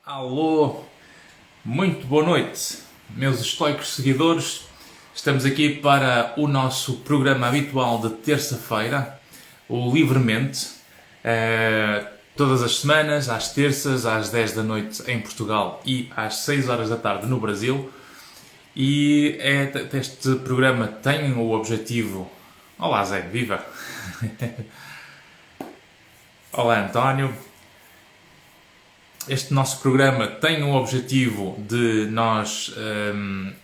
Alô, muito boa noite, meus estoicos seguidores. Estamos aqui para o nosso programa habitual de terça-feira, o Livremente, todas as semanas, às terças, às 10 da noite em Portugal e às 6 horas da tarde no Brasil. E este programa tem o objetivo... Olá Zé, viva! Olá António. Este nosso programa tem o objetivo de nós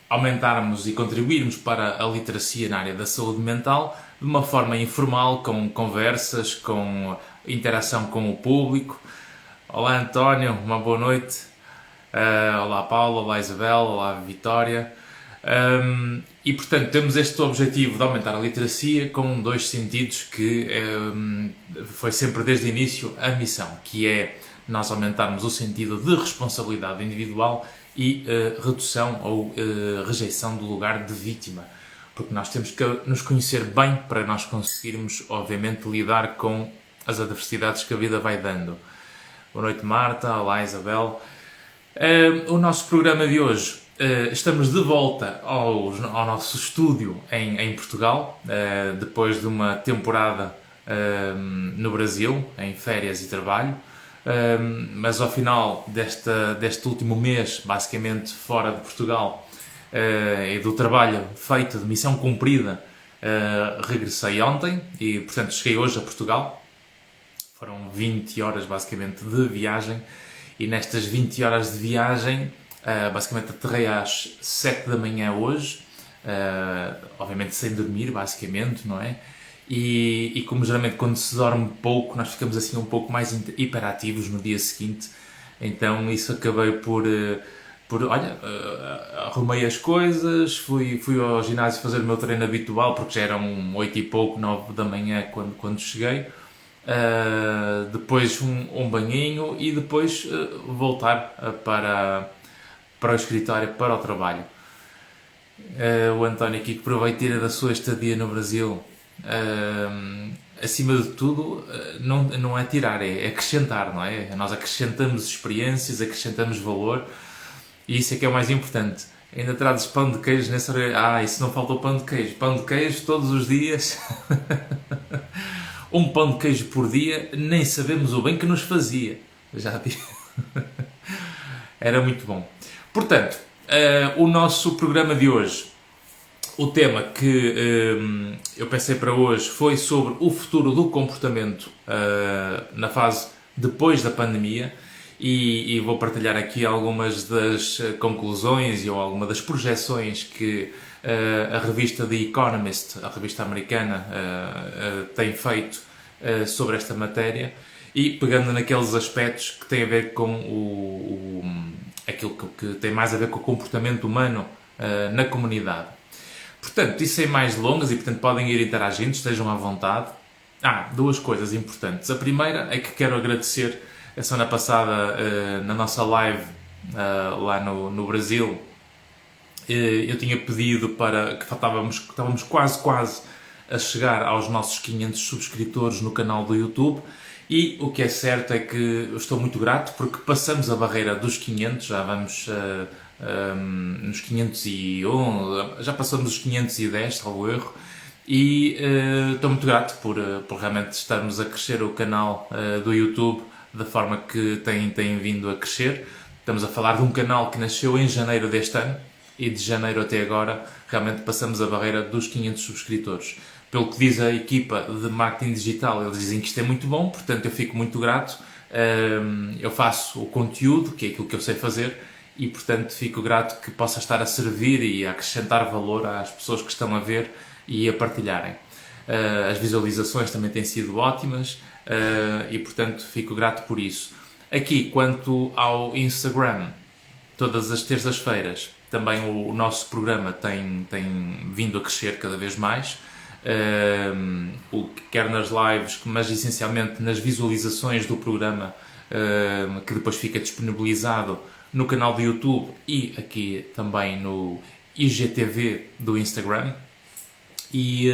aumentarmos e contribuirmos para a literacia na área da saúde mental de uma forma informal, com conversas, com interação com o público. Olá António, uma boa noite. Olá Paulo, olá Isabel, olá Vitória. E portanto temos este objetivo de aumentar a literacia com dois sentidos que foi sempre desde o início a missão, que é nós aumentarmos o sentido de responsabilidade individual e redução ou rejeição do lugar de vítima. Porque nós temos que nos conhecer bem para nós conseguirmos, obviamente, lidar com as adversidades que a vida vai dando. Boa noite Marta, olá Isabel. O nosso programa de hoje, estamos de volta ao nosso estúdio em Portugal, depois de uma temporada no Brasil, em férias e trabalho. Mas ao final deste último mês, basicamente fora de Portugal, e do trabalho feito, de missão cumprida, regressei ontem e, portanto, cheguei hoje a Portugal. Foram 20 horas, basicamente, de viagem e nestas 20 horas de viagem, basicamente, aterrei às 7 da manhã hoje, obviamente sem dormir, basicamente, não é? E como geralmente quando se dorme pouco, nós ficamos assim um pouco mais hiperativos no dia seguinte, então isso acabei por arrumei as coisas, fui ao ginásio fazer o meu treino habitual, porque já eram 8 e pouco, 9 da manhã quando cheguei, depois um banhinho e depois voltar para o escritório, para o trabalho. O António aqui que proveito tira da sua estadia no Brasil. Acima de tudo, não é tirar, é acrescentar, não é? Nós acrescentamos experiências, acrescentamos valor e isso é que é o mais importante. Ainda trazes pão de queijo nessa hora. Isso não faltou pão de queijo. Pão de queijo todos os dias. Um pão de queijo por dia, nem sabemos o bem que nos fazia. Já vi. Era muito bom. Portanto, o nosso programa de hoje, o tema que eu pensei para hoje foi sobre o futuro do comportamento na fase depois da pandemia e vou partilhar aqui algumas das conclusões ou algumas das projeções que a revista The Economist, a revista americana, tem feito sobre esta matéria e pegando naqueles aspectos que têm a ver com aquilo que tem mais a ver com o comportamento humano na comunidade. Portanto, e sem mais delongas, e portanto podem ir interagindo, estejam à vontade. Duas coisas importantes. A primeira é que quero agradecer a semana passada na nossa live lá no Brasil. Eu tinha pedido para que estávamos quase a chegar aos nossos 500 subscritores no canal do YouTube e o que é certo é que eu estou muito grato porque passamos a barreira dos 500, já vamos nos 511, já passamos os 510, salvo erro, e estou muito grato por realmente estarmos a crescer o canal do YouTube da forma que tem vindo a crescer. Estamos a falar de um canal que nasceu em janeiro deste ano e de janeiro até agora realmente passamos a barreira dos 500 subscritores. Pelo que diz a equipa de marketing digital, eles dizem que isto é muito bom, portanto eu fico muito grato. Eu faço o conteúdo, que é aquilo que eu sei fazer, e portanto fico grato que possa estar a servir e a acrescentar valor às pessoas que estão a ver e a partilharem. As visualizações também têm sido ótimas e portanto fico grato por isso. Aqui, quanto ao Instagram, todas as terças-feiras também o nosso programa tem vindo a crescer cada vez mais, quer nas lives, mas essencialmente nas visualizações do programa, que depois fica disponibilizado no canal do YouTube e aqui também no IGTV do Instagram. E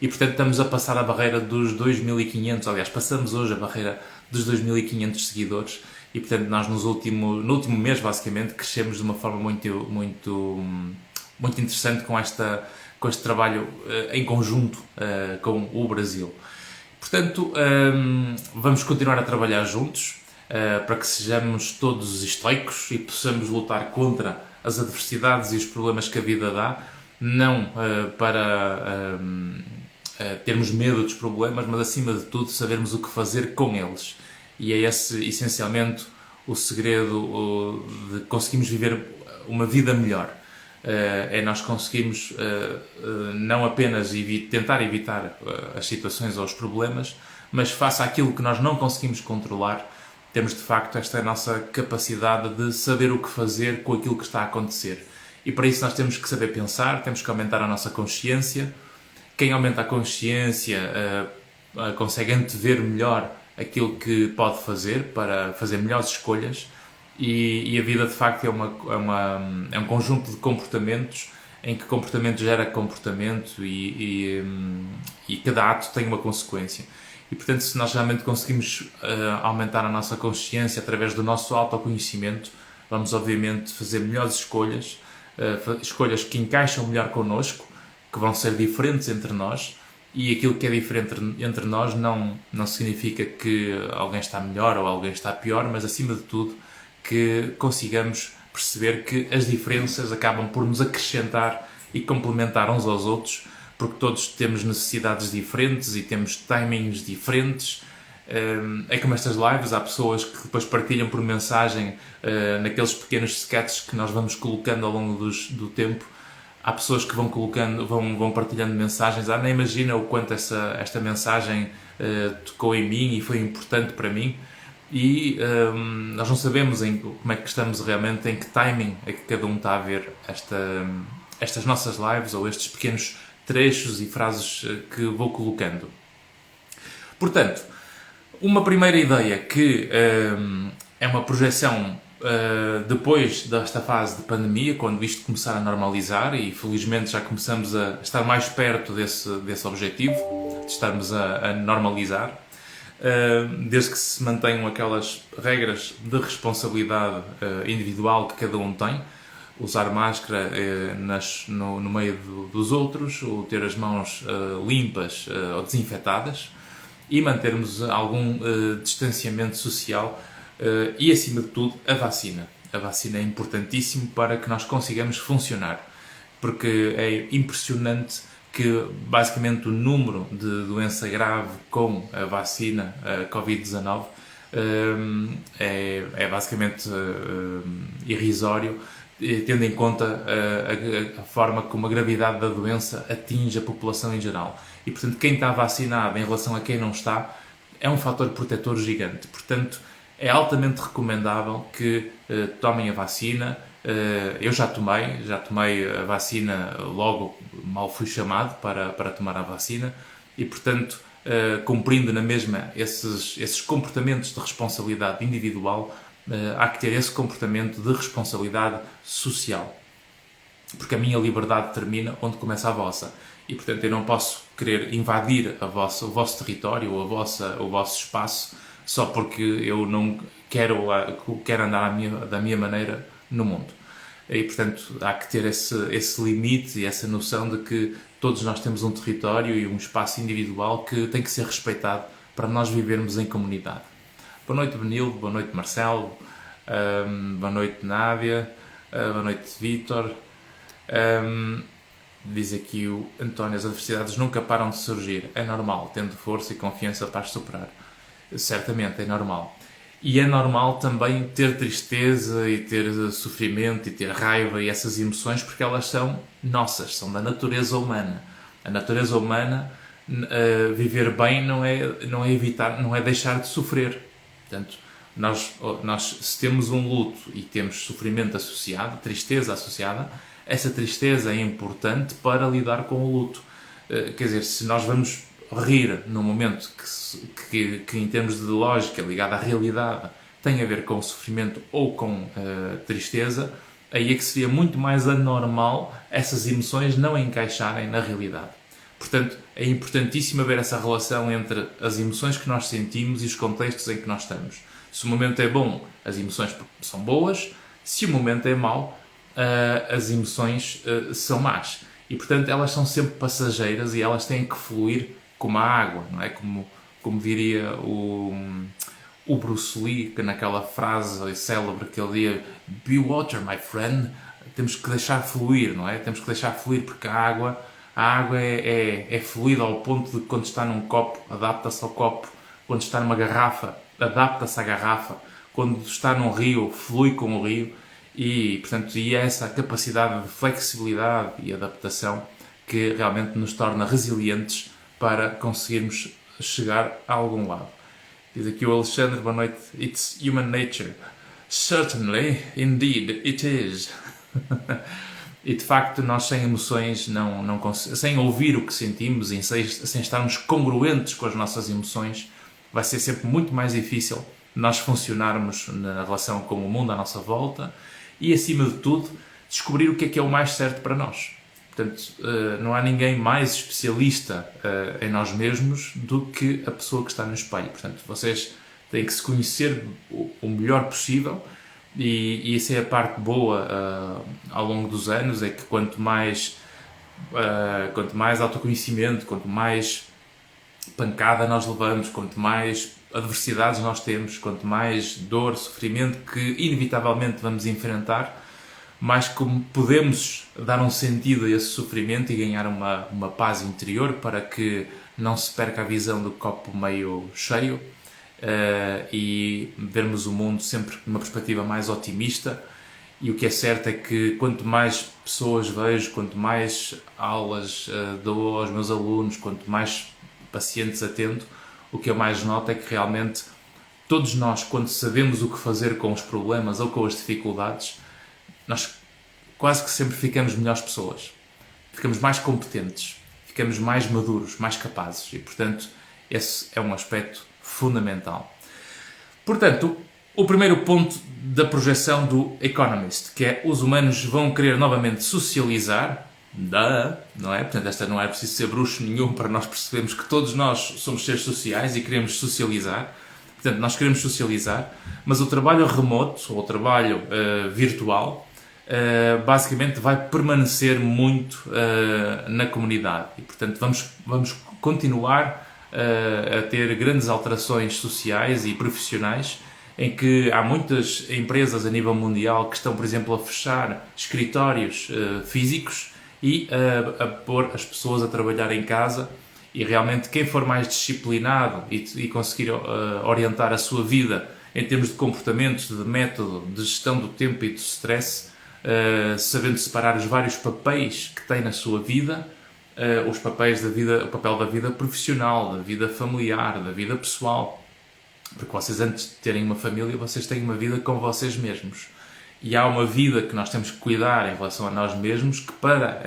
portanto estamos a passar a barreira dos 2.500, aliás, passamos hoje a barreira dos 2.500 seguidores, e portanto nós no último mês basicamente crescemos de uma forma muito interessante com este trabalho em conjunto com o Brasil. Portanto, vamos continuar a trabalhar juntos para que sejamos todos estoicos e possamos lutar contra as adversidades e os problemas que a vida dá, não para termos medo dos problemas, mas acima de tudo sabermos o que fazer com eles. E é esse essencialmente o segredo de conseguirmos viver uma vida melhor. É nós conseguirmos não apenas tentar evitar as situações ou os problemas, mas face àquilo que nós não conseguimos controlar, temos de facto esta nossa capacidade de saber o que fazer com aquilo que está a acontecer. E para isso nós temos que saber pensar, temos que aumentar a nossa consciência. Quem aumenta a consciência consegue antever melhor aquilo que pode fazer para fazer melhores escolhas. E a vida de facto é um conjunto de comportamentos em que comportamento gera comportamento e cada ato tem uma consequência. E portanto, se nós realmente conseguimos aumentar a nossa consciência através do nosso autoconhecimento, vamos obviamente fazer melhores escolhas, escolhas que encaixam melhor connosco, que vão ser diferentes entre nós, e aquilo que é diferente entre nós não significa que alguém está melhor ou alguém está pior, mas acima de tudo que consigamos perceber que as diferenças acabam por nos acrescentar e complementar uns aos outros, porque todos temos necessidades diferentes e temos timings diferentes. É como estas lives, há pessoas que depois partilham por mensagem naqueles pequenos sketches que nós vamos colocando ao longo do tempo. Há pessoas que vão partilhando mensagens, nem imagina o quanto esta mensagem tocou em mim e foi importante para mim. E nós não sabemos como é que estamos realmente, em que timing é que cada um está a ver estas nossas lives ou estes pequenos trechos e frases que vou colocando. Portanto, uma primeira ideia que é uma projeção depois desta fase de pandemia, quando isto começar a normalizar, e felizmente já começamos a estar mais perto desse objetivo, de estarmos a normalizar, desde que se mantenham aquelas regras de responsabilidade individual que cada um tem, usar máscara no meio dos outros, ou ter as mãos limpas ou desinfetadas, e mantermos algum distanciamento social e, acima de tudo, a vacina. A vacina é importantíssimo para que nós consigamos funcionar, porque é impressionante que basicamente o número de doença grave com a vacina Covid-19 é basicamente irrisório, tendo em conta a forma como a gravidade da doença atinge a população em geral. E, portanto, quem está vacinado em relação a quem não está é um fator protetor gigante. Portanto, é altamente recomendável que tomem a vacina. Eu já tomei a vacina logo mal fui chamado para tomar a vacina e, portanto, cumprindo na mesma esses comportamentos de responsabilidade individual, há que ter esse comportamento de responsabilidade social, porque a minha liberdade termina onde começa a vossa e, portanto, eu não posso querer invadir o vosso território ou o vosso espaço só porque eu não quero andar da minha maneira no mundo. E, portanto, há que ter esse limite e essa noção de que todos nós temos um território e um espaço individual que tem que ser respeitado para nós vivermos em comunidade. Boa noite, Benildo. Boa noite, Marcelo. Boa noite, Nádia. Boa noite, Vítor. Diz aqui o António, as adversidades nunca param de surgir. É normal, tendo força e confiança para as superar. Certamente, é normal. E é normal também ter tristeza e ter sofrimento e ter raiva e essas emoções, porque elas são nossas, são da natureza humana. A natureza humana, viver bem não é evitar, não é deixar de sofrer. Portanto, nós se temos um luto e temos sofrimento associado, tristeza associada, essa tristeza é importante para lidar com o luto. Quer dizer, se nós vamos rir num momento que em termos de lógica, ligado à realidade, tem a ver com sofrimento ou com tristeza, aí é que seria muito mais anormal essas emoções não encaixarem na realidade. Portanto, é importantíssimo haver essa relação entre as emoções que nós sentimos e os contextos em que nós estamos. Se o momento é bom, as emoções são boas. Se o momento é mau, as emoções são más. E, portanto, elas são sempre passageiras e elas têm que fluir como a água, não é? Como diria o Bruce Lee, que naquela frase célebre que ele dizia: "Be water, my friend." Temos que deixar fluir, não é? Temos que deixar fluir porque a água é fluida ao ponto de quando está num copo, adapta-se ao copo. Quando está numa garrafa, adapta-se à garrafa. Quando está num rio, flui com o rio. E, portanto, é essa capacidade de flexibilidade e adaptação que realmente nos torna resilientes para conseguirmos chegar a algum lado. Diz aqui o Alexandre, boa noite. It's human nature. Certainly, indeed, it is. E de facto, nós sem emoções, sem ouvir o que sentimos e sem estarmos congruentes com as nossas emoções, vai ser sempre muito mais difícil nós funcionarmos na relação com o mundo à nossa volta e, acima de tudo, descobrir o que é o mais certo para nós. Portanto, não há ninguém mais especialista em nós mesmos do que a pessoa que está no espelho. Portanto, vocês têm que se conhecer o melhor possível e essa é a parte boa ao longo dos anos, é que quanto mais autoconhecimento, quanto mais pancada nós levamos, quanto mais adversidades nós temos, quanto mais dor, sofrimento que inevitavelmente vamos enfrentar, mais como podemos dar um sentido a esse sofrimento e ganhar uma paz interior para que não se perca a visão do copo meio cheio e vermos o mundo sempre numa perspectiva mais otimista. E o que é certo é que quanto mais pessoas vejo, quanto mais aulas dou aos meus alunos, quanto mais pacientes atendo, o que eu mais noto é que realmente todos nós, quando sabemos o que fazer com os problemas ou com as dificuldades, nós quase que sempre ficamos melhores pessoas, ficamos mais competentes, ficamos mais maduros, mais capazes e, portanto, esse é um aspecto fundamental. Portanto, o primeiro ponto da projeção do Economist, que é os humanos vão querer novamente socializar, não é? Portanto, esta não é preciso ser bruxo nenhum para nós percebermos que todos nós somos seres sociais e queremos socializar. Portanto, nós queremos socializar, mas o trabalho remoto, ou o trabalho virtual, basicamente vai permanecer muito na comunidade. E, portanto, vamos continuar a ter grandes alterações sociais e profissionais, em que há muitas empresas a nível mundial que estão, por exemplo, a fechar escritórios físicos e a pôr as pessoas a trabalhar em casa, e realmente quem for mais disciplinado e conseguir orientar a sua vida em termos de comportamentos, de método, de gestão do tempo e do stress, sabendo separar os vários papéis que tem na sua vida, os papéis da vida, o papel da vida profissional, da vida familiar, da vida pessoal, porque vocês, antes de terem uma família, vocês têm uma vida com vocês mesmos. E há uma vida que nós temos que cuidar em relação a nós mesmos, que para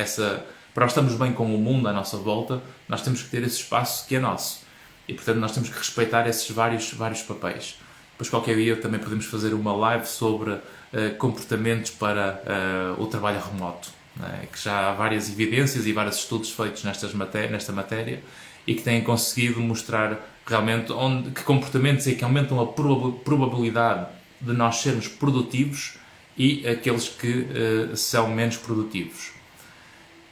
estarmos bem com o mundo à nossa volta, nós temos que ter esse espaço que é nosso. E, portanto, nós temos que respeitar esses vários papéis. Depois, qualquer dia, também podemos fazer uma live sobre comportamentos para o trabalho remoto, né? Que já há várias evidências e vários estudos feitos nesta matéria e que têm conseguido mostrar realmente que comportamentos é que aumentam a probabilidade de nós sermos produtivos e aqueles que são menos produtivos.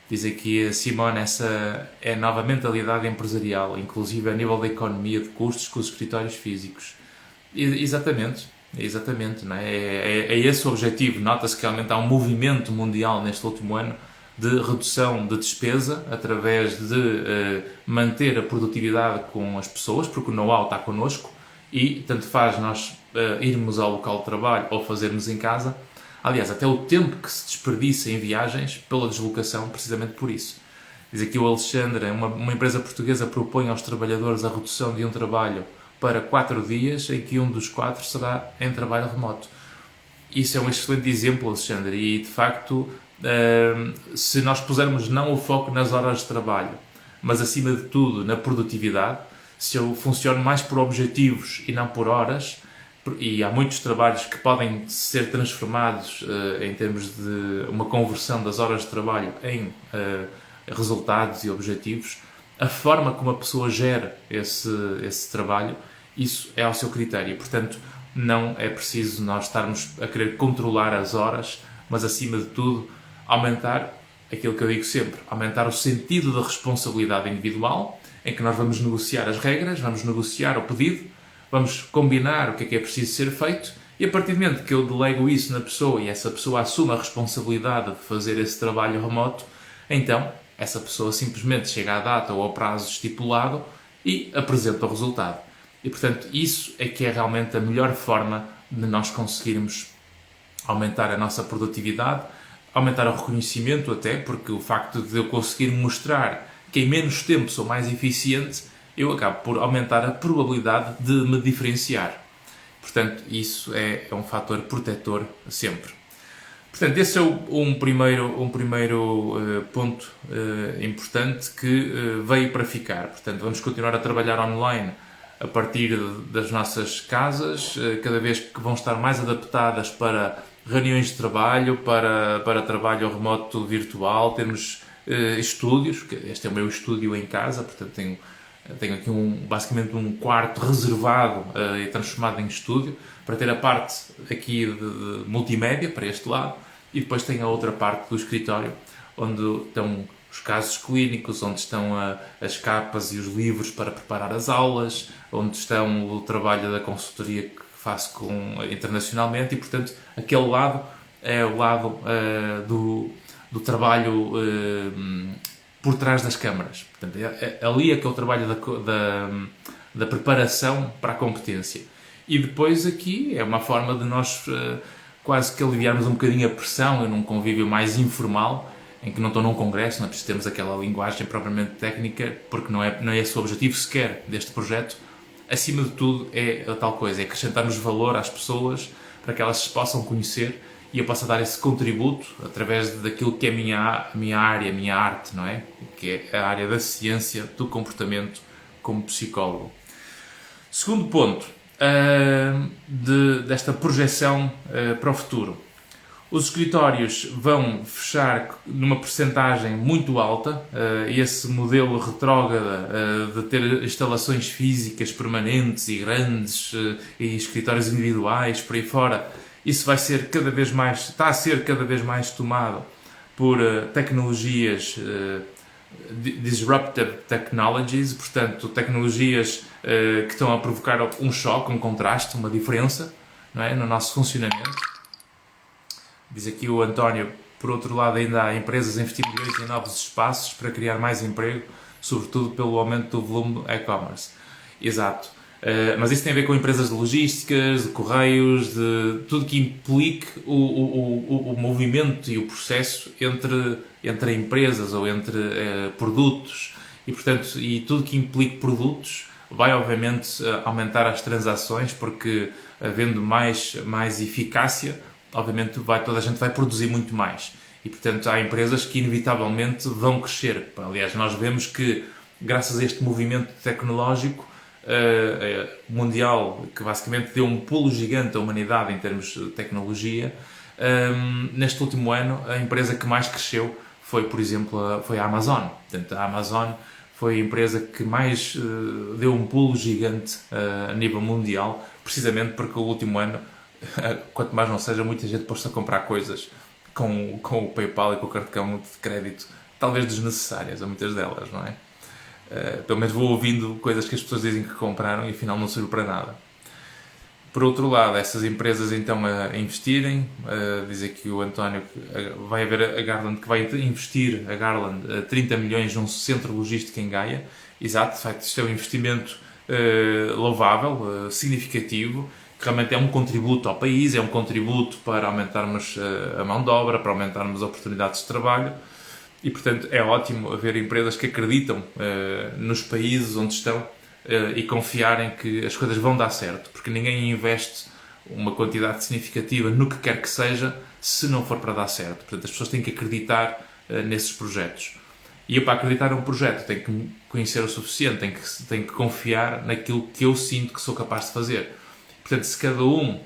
Diz aqui a Simone, essa é a nova mentalidade empresarial, inclusive a nível da economia de custos com os escritórios físicos. Exatamente, não é? É esse o objetivo. Nota-se que realmente há um movimento mundial neste último ano de redução de despesa através de manter a produtividade com as pessoas, porque o know-how está connosco e tanto faz nós irmos ao local de trabalho ou fazermos em casa. Aliás, até o tempo que se desperdiça em viagens pela deslocação, precisamente por isso. Diz aqui o Alexandre, uma empresa portuguesa propõe aos trabalhadores a redução de um trabalho para 4 dias, em que um dos 4 será em trabalho remoto. Isso é um excelente exemplo, Alexandre, e de facto, se nós pusermos não o foco nas horas de trabalho, mas acima de tudo na produtividade, se eu funciono mais por objetivos e não por horas, e há muitos trabalhos que podem ser transformados em termos de uma conversão das horas de trabalho em resultados e objetivos, a forma como a pessoa gera esse trabalho, isso é ao seu critério. Portanto, não é preciso nós estarmos a querer controlar as horas, mas acima de tudo aumentar aquilo que eu digo sempre, aumentar o sentido da responsabilidade individual, em que nós vamos negociar as regras, vamos negociar o pedido, vamos combinar o que é preciso ser feito, e a partir do momento que eu delego isso na pessoa e essa pessoa assume a responsabilidade de fazer esse trabalho remoto, então essa pessoa simplesmente chega à data ou ao prazo estipulado e apresenta o resultado. E portanto isso é que é realmente a melhor forma de nós conseguirmos aumentar a nossa produtividade, aumentar o reconhecimento até, porque o facto de eu conseguir mostrar que em menos tempo sou mais eficiente, eu acabo por aumentar a probabilidade de me diferenciar. Portanto, isso é um fator protetor sempre. Portanto, esse é um primeiro ponto importante que veio para ficar. Portanto, vamos continuar a trabalhar online a partir das nossas casas, cada vez que vão estar mais adaptadas para reuniões de trabalho, para trabalho remoto virtual, temos estúdios, este é o meu estúdio em casa, portanto tenho aqui basicamente um quarto reservado e transformado em estúdio, para ter a parte aqui de multimédia para este lado, e depois tem a outra parte do escritório, onde estão os casos clínicos, onde estão as capas e os livros para preparar as aulas, onde estão o trabalho da consultoria que faço internacionalmente, e portanto aquele lado é o lado do trabalho por trás das câmaras. Portanto, ali é que é o trabalho da preparação para a competência. E depois aqui é uma forma de nós quase que aliviarmos um bocadinho a pressão num convívio mais informal, em que não estou num congresso, não precisamos aquela linguagem propriamente técnica, porque não é esse o objetivo sequer deste projeto. Acima de tudo é a tal coisa, é acrescentarmos valor às pessoas para que elas se possam conhecer e eu possa dar esse contributo através daquilo que é a minha área, a minha arte, não é? Que é a área da ciência do comportamento como psicólogo. Segundo ponto desta projeção para o futuro. Os escritórios vão fechar numa percentagem muito alta. Esse modelo retrógrado de ter instalações físicas permanentes e grandes e escritórios individuais por aí fora, isso vai ser cada vez mais, está a ser cada vez mais tomado por tecnologias, disruptive technologies, portanto tecnologias que estão a provocar um choque, um contraste, uma diferença, não é, no nosso funcionamento. Diz aqui o António, por outro lado ainda há empresas a investir milhões em novos espaços para criar mais emprego, sobretudo pelo aumento do volume do e-commerce. Exato. Mas isso tem a ver com empresas de logísticas, de correios, de tudo que implique o movimento e o processo entre empresas ou entre produtos. E, portanto, e tudo que implique produtos vai, obviamente, aumentar as transações, porque havendo mais eficácia, obviamente toda a gente vai produzir muito mais. E, portanto, há empresas que inevitavelmente vão crescer. Aliás, nós vemos que, graças a este movimento tecnológico mundial, que basicamente deu um pulo gigante à humanidade em termos de tecnologia, neste último ano a empresa que mais cresceu foi, por exemplo, foi a Amazon. Portanto, a Amazon foi a empresa que mais deu um pulo gigante a nível mundial, precisamente porque o último ano, quanto mais não seja, muita gente pôs-se a comprar coisas com o PayPal e com o cartão de crédito, talvez desnecessárias a muitas delas, não é? Pelo menos vou ouvindo coisas que as pessoas dizem que compraram e afinal não serviu para nada. Por outro lado, essas empresas então a investirem, diz aqui o António que vai haver a Garland que vai investir, a Garland, 30 milhões num centro logístico em Gaia. Exato, de facto, isto é um investimento louvável, significativo, que realmente é um contributo ao país, é um contributo para aumentarmos a mão de obra, para aumentarmos oportunidades de trabalho. E, portanto, é ótimo haver empresas que acreditam nos países onde estão e confiarem que as coisas vão dar certo, porque ninguém investe uma quantidade significativa no que quer que seja se não for para dar certo. Portanto, as pessoas têm que acreditar nesses projetos. E eu, para acreditar num projeto, tenho que conhecer o suficiente, tenho que confiar naquilo que eu sinto que sou capaz de fazer. Portanto, se cada um,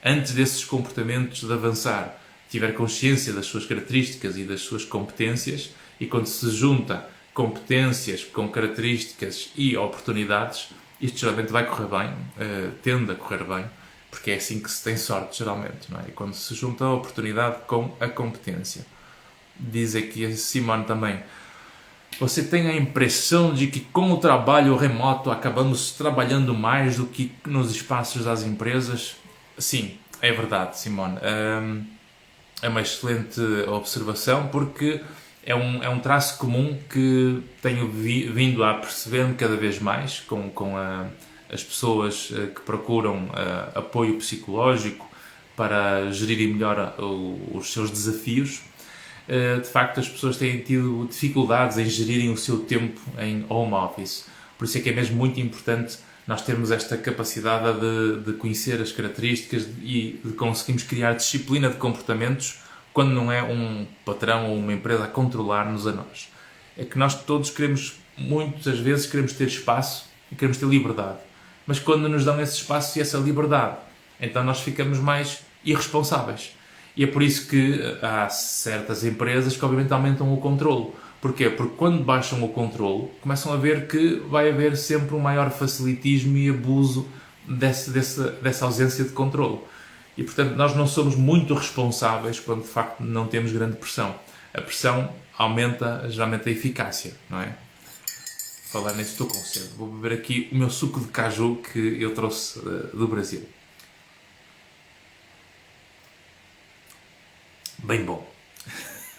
antes desses comportamentos de avançar, tiver consciência das suas características e das suas competências, e quando se junta competências com características e oportunidades, isto geralmente vai correr bem, tende a correr bem. porque é assim que se tem sorte, geralmente, não é? E quando se junta a oportunidade com a competência. Diz aqui a Simone também: você tem a impressão de que com o trabalho remoto acabamos trabalhando mais do que nos espaços das empresas? Sim, é verdade, Simone. É uma excelente observação, porque é um traço comum que tenho vindo a perceber-me cada vez mais com as pessoas que procuram apoio psicológico para gerirem melhor os seus desafios. De facto, as pessoas têm tido dificuldades em gerirem o seu tempo em home office. Por isso é que é mesmo muito importante nós termos esta capacidade de conhecer as características e de conseguirmos criar disciplina de comportamentos quando não é um patrão ou uma empresa a controlar-nos a nós. É que nós todos muitas vezes queremos ter espaço e queremos ter liberdade. Mas quando nos dão esse espaço e essa liberdade, então nós ficamos mais irresponsáveis. E é por isso que há certas empresas que obviamente aumentam o controlo. Porquê? Porque quando baixam o controlo, começam a ver que vai haver sempre um maior facilitismo e abuso dessa ausência de controlo. E portanto nós não somos muito responsáveis quando de facto não temos grande pressão. A pressão aumenta geralmente a eficácia, não é? Falar nisso estou com sede. Vou beber aqui o meu suco de caju que eu trouxe do Brasil. Bem bom.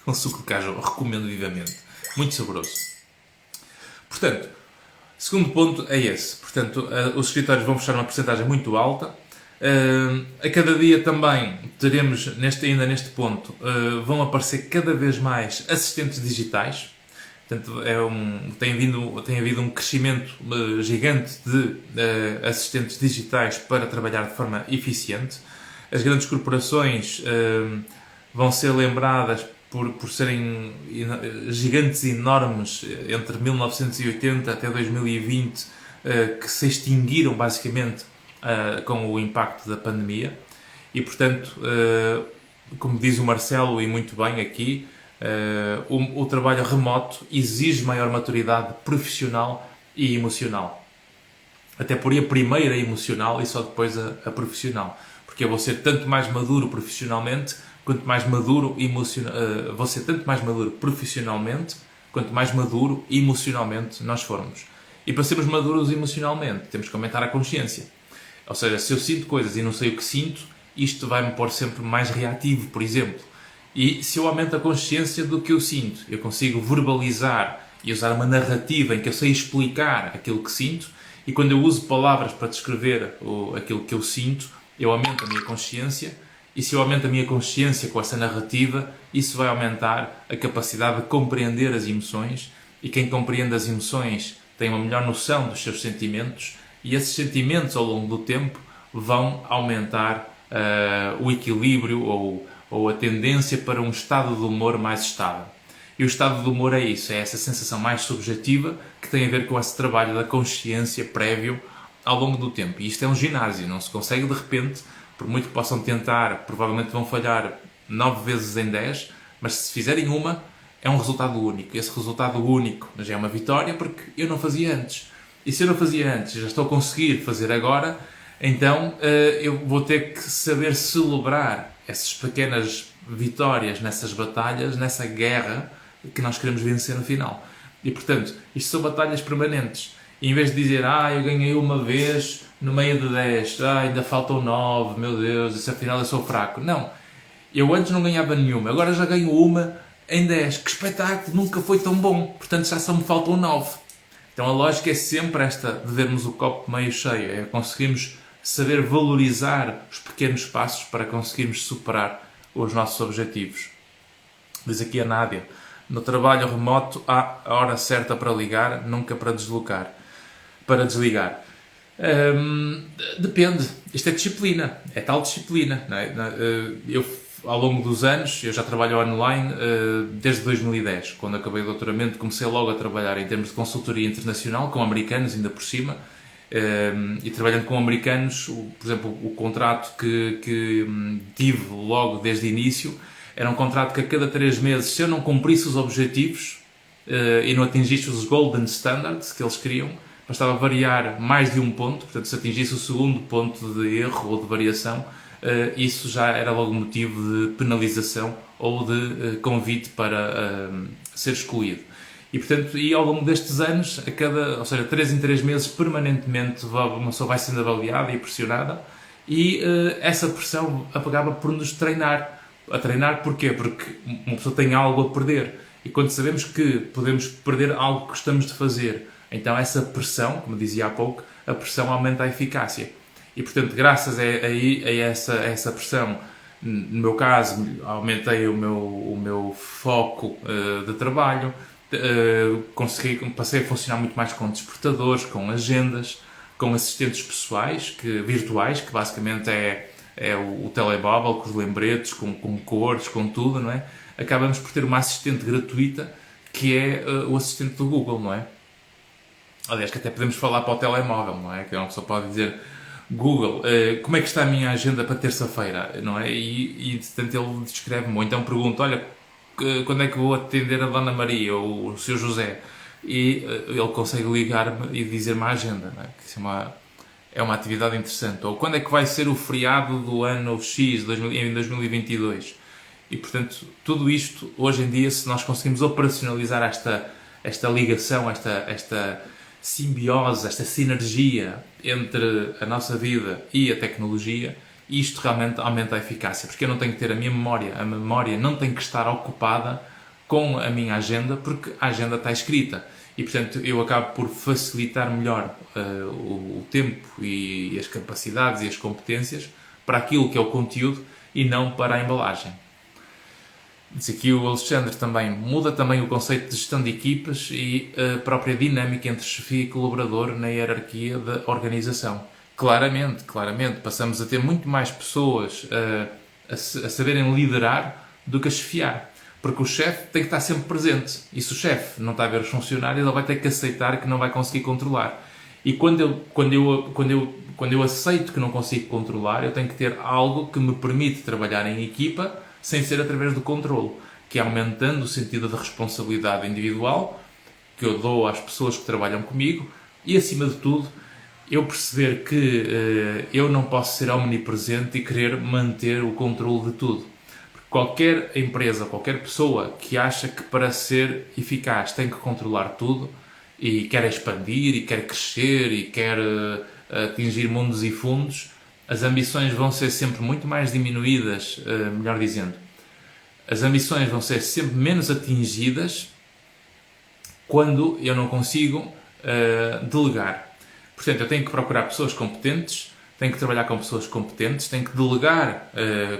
Um suco de caju, recomendo vivamente. Muito saboroso. Portanto, segundo ponto é esse. Portanto, os escritórios vão fechar uma porcentagem muito alta. A cada dia também teremos, ainda neste ponto, vão aparecer cada vez mais assistentes digitais. Portanto, tem havido um crescimento gigante de assistentes digitais para trabalhar de forma eficiente. As grandes corporações vão ser lembradas por serem gigantes enormes entre 1980 até 2020, que se extinguiram basicamente com o impacto da pandemia. E, portanto, como diz o Marcelo, e muito bem aqui, o trabalho remoto exige maior maturidade profissional e emocional. Até por aí a primeira emocional e só depois a profissional. Porque eu vou ser tanto mais maduro profissionalmente, quanto mais maduro vou ser tanto mais maduro profissionalmente, quanto mais maduro emocionalmente nós formos. E para sermos maduros emocionalmente, temos que aumentar a consciência. Ou seja, se eu sinto coisas e não sei o que sinto, isto vai-me pôr sempre mais reativo, por exemplo. E se eu aumento a consciência do que eu sinto, eu consigo verbalizar e usar uma narrativa em que eu sei explicar aquilo que sinto, e quando eu uso palavras para descrever aquilo que eu sinto, eu aumento a minha consciência, e se eu aumento a minha consciência com essa narrativa, isso vai aumentar a capacidade de compreender as emoções, e quem compreende as emoções tem uma melhor noção dos seus sentimentos, e esses sentimentos ao longo do tempo vão aumentar o equilíbrio ou a tendência para um estado de humor mais estável. E o estado de humor é isso, é essa sensação mais subjetiva que tem a ver com esse trabalho da consciência prévio ao longo do tempo. E isto é um ginásio, não se consegue de repente, por muito que possam tentar, provavelmente vão falhar 9 vezes em 10, mas se fizerem uma, é um resultado único. Esse resultado único já é uma vitória porque eu não fazia antes. E se eu não fazia antes, já estou a conseguir fazer agora, então eu vou ter que saber celebrar essas pequenas vitórias nessas batalhas, nessa guerra que nós queremos vencer no final. E portanto, isto são batalhas permanentes. E em vez de dizer, eu ganhei uma vez no meio de 10, ainda faltam 9, meu Deus, isso afinal eu sou fraco. Não, eu antes não ganhava nenhuma, agora já ganho uma em 10. Que espetáculo, nunca foi tão bom, portanto já só me faltam 9. Então a lógica é sempre esta de vermos o copo meio cheio, é conseguirmos saber valorizar os pequenos passos para conseguirmos superar os nossos objetivos. Diz aqui a Nádia, no trabalho remoto há a hora certa para ligar, nunca para desligar. Depende, isto é disciplina, é tal disciplina. Não é? Eu, ao longo dos anos, eu já trabalho online desde 2010, quando acabei o doutoramento, comecei logo a trabalhar em termos de consultoria internacional, com americanos ainda por cima, e trabalhando com americanos, por exemplo, o contrato que tive logo desde o início, era um contrato que a cada 3 meses, se eu não cumprisse os objetivos e não atingisse os golden standards que eles queriam, bastava variar mais de um ponto, portanto, se atingisse o segundo ponto de erro ou de variação, isso já era logo motivo de penalização ou de convite para ser excluído. E, portanto, ao longo destes anos, ou seja, 3 em 3 meses, permanentemente, uma pessoa vai sendo avaliada e pressionada, e essa pressão acaba por nos treinar. A treinar porquê? Porque uma pessoa tem algo a perder. E quando sabemos que podemos perder algo que gostamos de fazer, então essa pressão, como dizia há pouco, a pressão aumenta a eficácia. E, portanto, graças a essa pressão, no meu caso, aumentei o meu foco de trabalho, passei a funcionar muito mais com despertadores, com agendas, com assistentes pessoais, virtuais, que basicamente é o telemóvel, com os lembretes, com cores, com tudo, não é? Acabamos por ter uma assistente gratuita, que é o assistente do Google, não é? Aliás, que até podemos falar para o telemóvel, não é? Que uma pessoa pode dizer: Google, como é que está a minha agenda para terça-feira, não é? E portanto ele descreve-me, ou então pergunta: olha, quando é que vou atender a Dona Maria ou o Sr. José? E ele consegue ligar-me e dizer-me a agenda, não é? Que isso é uma atividade interessante. Ou quando é que vai ser o feriado do ano X, em 2022? E, portanto, tudo isto, hoje em dia, se nós conseguimos operacionalizar esta ligação, esta simbiose, esta sinergia entre a nossa vida e a tecnologia, isto realmente aumenta a eficácia, porque eu não tenho que ter a memória não tem que estar ocupada com a minha agenda, porque a agenda está escrita. E, portanto, eu acabo por facilitar melhor o tempo e as capacidades e as competências para aquilo que é o conteúdo e não para a embalagem. Diz aqui o Alexandre também: muda também o conceito de gestão de equipas e a própria dinâmica entre chefia e colaborador na hierarquia da organização. Claramente, passamos a ter muito mais pessoas a saberem liderar do que a chefiar. Porque o chefe tem que estar sempre presente. E se o chefe não está a ver os funcionários, ele vai ter que aceitar que não vai conseguir controlar. E quando eu aceito que não consigo controlar, eu tenho que ter algo que me permite trabalhar em equipa sem ser através do controle, que é aumentando o sentido de responsabilidade individual que eu dou às pessoas que trabalham comigo e, acima de tudo, eu perceber que eu não posso ser omnipresente e querer manter o controle de tudo. Porque qualquer empresa, qualquer pessoa que acha que para ser eficaz tem que controlar tudo e quer expandir e quer crescer e quer atingir mundos e fundos, as ambições vão ser sempre muito mais diminuídas, melhor dizendo. As ambições vão ser sempre menos atingidas quando eu não consigo delegar. Portanto, eu tenho que procurar pessoas competentes, tenho que trabalhar com pessoas competentes, tenho que delegar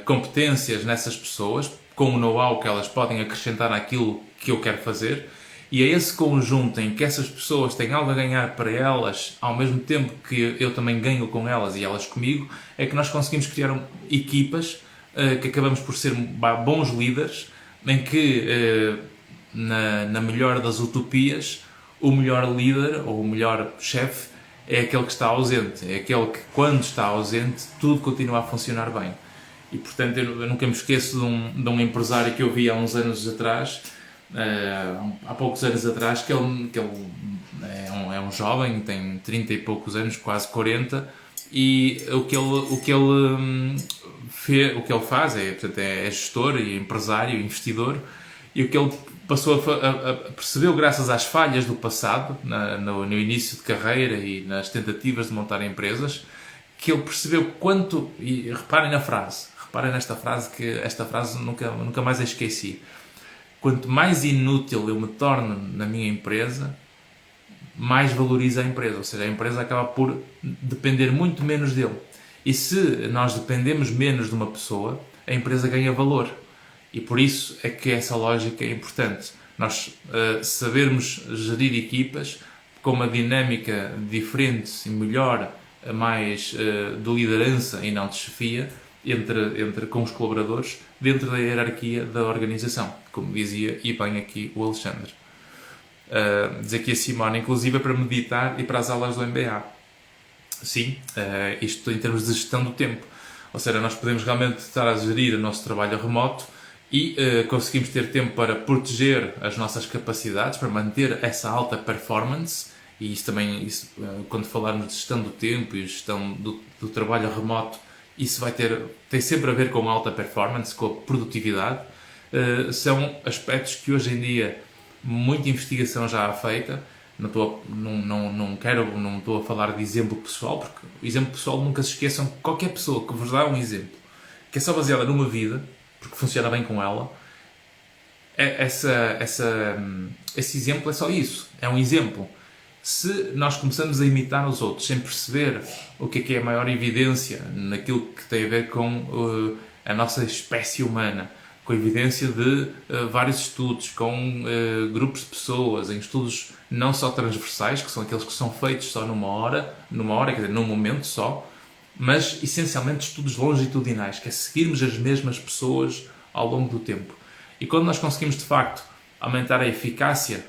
competências nessas pessoas, com o know-how que elas podem acrescentar naquilo que eu quero fazer. E é esse conjunto em que essas pessoas têm algo a ganhar para elas, ao mesmo tempo que eu também ganho com elas e elas comigo, é que nós conseguimos criar equipas que acabamos por ser bons líderes, em que, na melhor das utopias, o melhor líder ou o melhor chefe é aquele que está ausente, é aquele que, quando está ausente, tudo continua a funcionar bem. E, portanto, eu nunca me esqueço de um empresário que eu vi há uns anos atrás, há poucos anos atrás, que ele é um jovem, tem 30 e poucos anos, quase 40, e o que ele faz portanto, é gestor e empresário, investidor, e o que ele passou percebeu, graças às falhas do passado, no início de carreira e nas tentativas de montar empresas, que ele percebeu quanto, e reparem nesta frase, que esta frase nunca mais a esqueci: quanto mais inútil eu me torno na minha empresa, mais valoriza a empresa. Ou seja, a empresa acaba por depender muito menos dele. E se nós dependemos menos de uma pessoa, a empresa ganha valor. E por isso é que essa lógica é importante. Nós sabermos gerir equipas com uma dinâmica diferente e melhor, mais de liderança e não de chefia, com os colaboradores, dentro da hierarquia da organização, como dizia e bem aqui o Alexandre. Diz aqui a Simone: inclusive para meditar e para as aulas do MBA. Sim, isto em termos de gestão do tempo. Ou seja, nós podemos realmente estar a gerir o nosso trabalho remoto e conseguimos ter tempo para proteger as nossas capacidades, para manter essa alta performance e isso também, quando falarmos de gestão do tempo e gestão do trabalho remoto, isso tem sempre a ver com alta performance, com a produtividade. São aspectos que hoje em dia muita investigação já há feita. Não estou a falar de exemplo pessoal, porque o exemplo pessoal, nunca se esqueçam que qualquer pessoa que vos dá um exemplo que é só baseada numa vida, porque funciona bem com ela, esse exemplo é só isso, é um exemplo. Se nós começamos a imitar os outros sem perceber o que é a maior evidência naquilo que tem a ver com a nossa espécie humana, com a evidência de vários estudos, com grupos de pessoas, em estudos não só transversais, que são aqueles que são feitos só numa hora, quer dizer, num momento só, mas essencialmente estudos longitudinais, que é seguirmos as mesmas pessoas ao longo do tempo. E quando nós conseguimos, de facto, aumentar a eficácia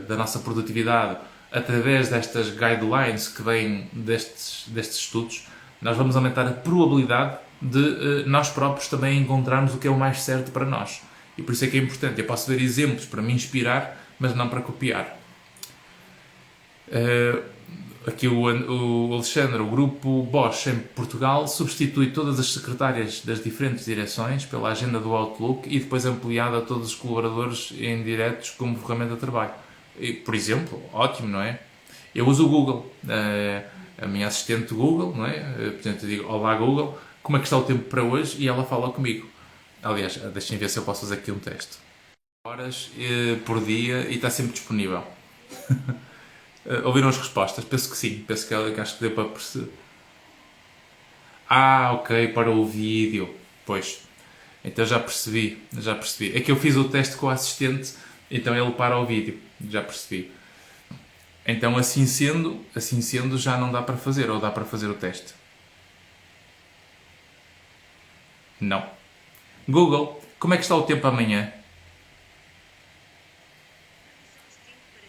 da nossa produtividade através destas guidelines que vêm destes estudos, nós vamos aumentar a probabilidade de nós próprios também encontrarmos o que é o mais certo para nós. E por isso é que é importante. Eu posso ver exemplos para me inspirar, mas não para copiar. Aqui o Alexandre, o grupo Bosch em Portugal substitui todas as secretárias das diferentes direções pela agenda do Outlook e depois ampliada a todos os colaboradores indiretos como ferramenta de trabalho. E, por exemplo, ótimo, não é? Eu uso o Google, a minha assistente Google, não é? Portanto, eu digo: olá Google, como é que está o tempo para hoje? E ela fala comigo. Aliás, deixem ver se eu posso fazer aqui um teste. Horas por dia e está sempre disponível. Ouviram as respostas? Penso que sim. Penso que acho que deu para perceber. Ok, para o vídeo. Pois. Então já percebi. É que eu fiz o teste com o assistente, então ele para o vídeo. Já percebi. Então assim sendo já não dá para fazer, ou dá para fazer o teste? Não. Google, como é que está o tempo amanhã?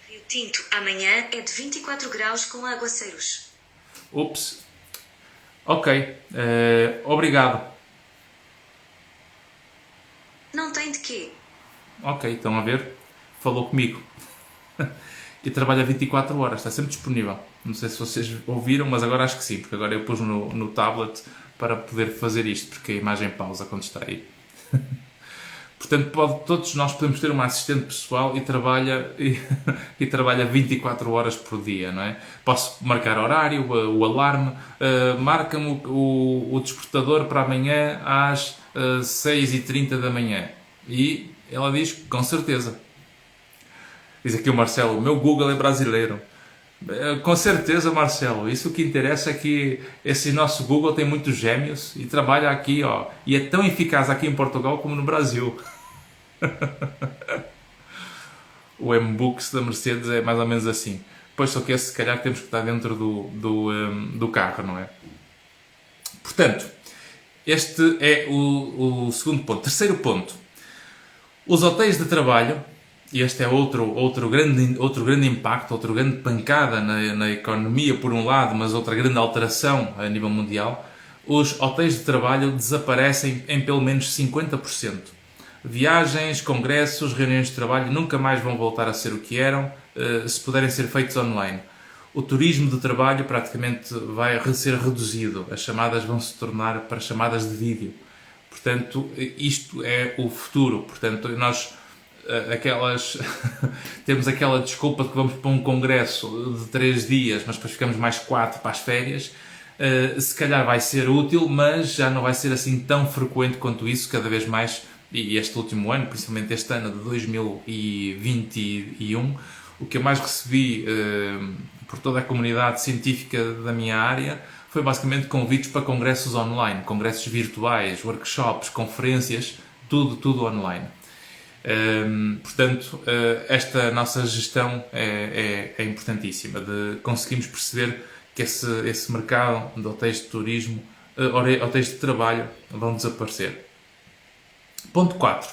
Rio Tinto, amanhã é de 24 graus com aguaceiros. Ups. Ok. Obrigado. Não tem de quê. Ok, estão a ver? Falou comigo. E trabalha 24 horas, está sempre disponível. Não sei se vocês ouviram, mas agora acho que sim, porque agora eu pus no tablet para poder fazer isto, porque a imagem pausa quando está aí. Portanto, todos nós podemos ter uma assistente pessoal e trabalha 24 horas por dia, não é? Posso marcar horário, o alarme, marca-me o despertador para amanhã às 6h30 da manhã. E ela diz: com certeza. Diz aqui o Marcelo: o meu Google é brasileiro. Com certeza, Marcelo. Isso o que interessa é que esse nosso Google tem muitos gêmeos e trabalha aqui, ó, e é tão eficaz aqui em Portugal como no Brasil. O M-Books da Mercedes é mais ou menos assim. Pois, só que esse, se calhar, temos que estar dentro do carro, não é? Portanto, este é o segundo ponto. Terceiro ponto. Os hotéis de trabalho. E este é outro grande impacto, outra grande pancada na economia, por um lado, mas outra grande alteração a nível mundial. Os hotéis de trabalho desaparecem em pelo menos 50%. Viagens, congressos, reuniões de trabalho nunca mais vão voltar a ser o que eram, se puderem ser feitos online. O turismo de trabalho praticamente vai ser reduzido. As chamadas vão se tornar para chamadas de vídeo. Portanto, isto é o futuro. Portanto, nós... temos aquela desculpa de que vamos para um congresso de 3 dias, mas depois ficamos mais 4 para as férias. Se calhar vai ser útil, mas já não vai ser assim tão frequente quanto isso, cada vez mais. E este último ano, principalmente este ano de 2021, o que eu mais recebi por toda a comunidade científica da minha área foi basicamente convites para congressos online, congressos virtuais, workshops, conferências, tudo online. Portanto, esta nossa gestão é importantíssima, de conseguirmos perceber que esse mercado de hotéis de turismo, hotéis de trabalho, vão desaparecer. Ponto 4.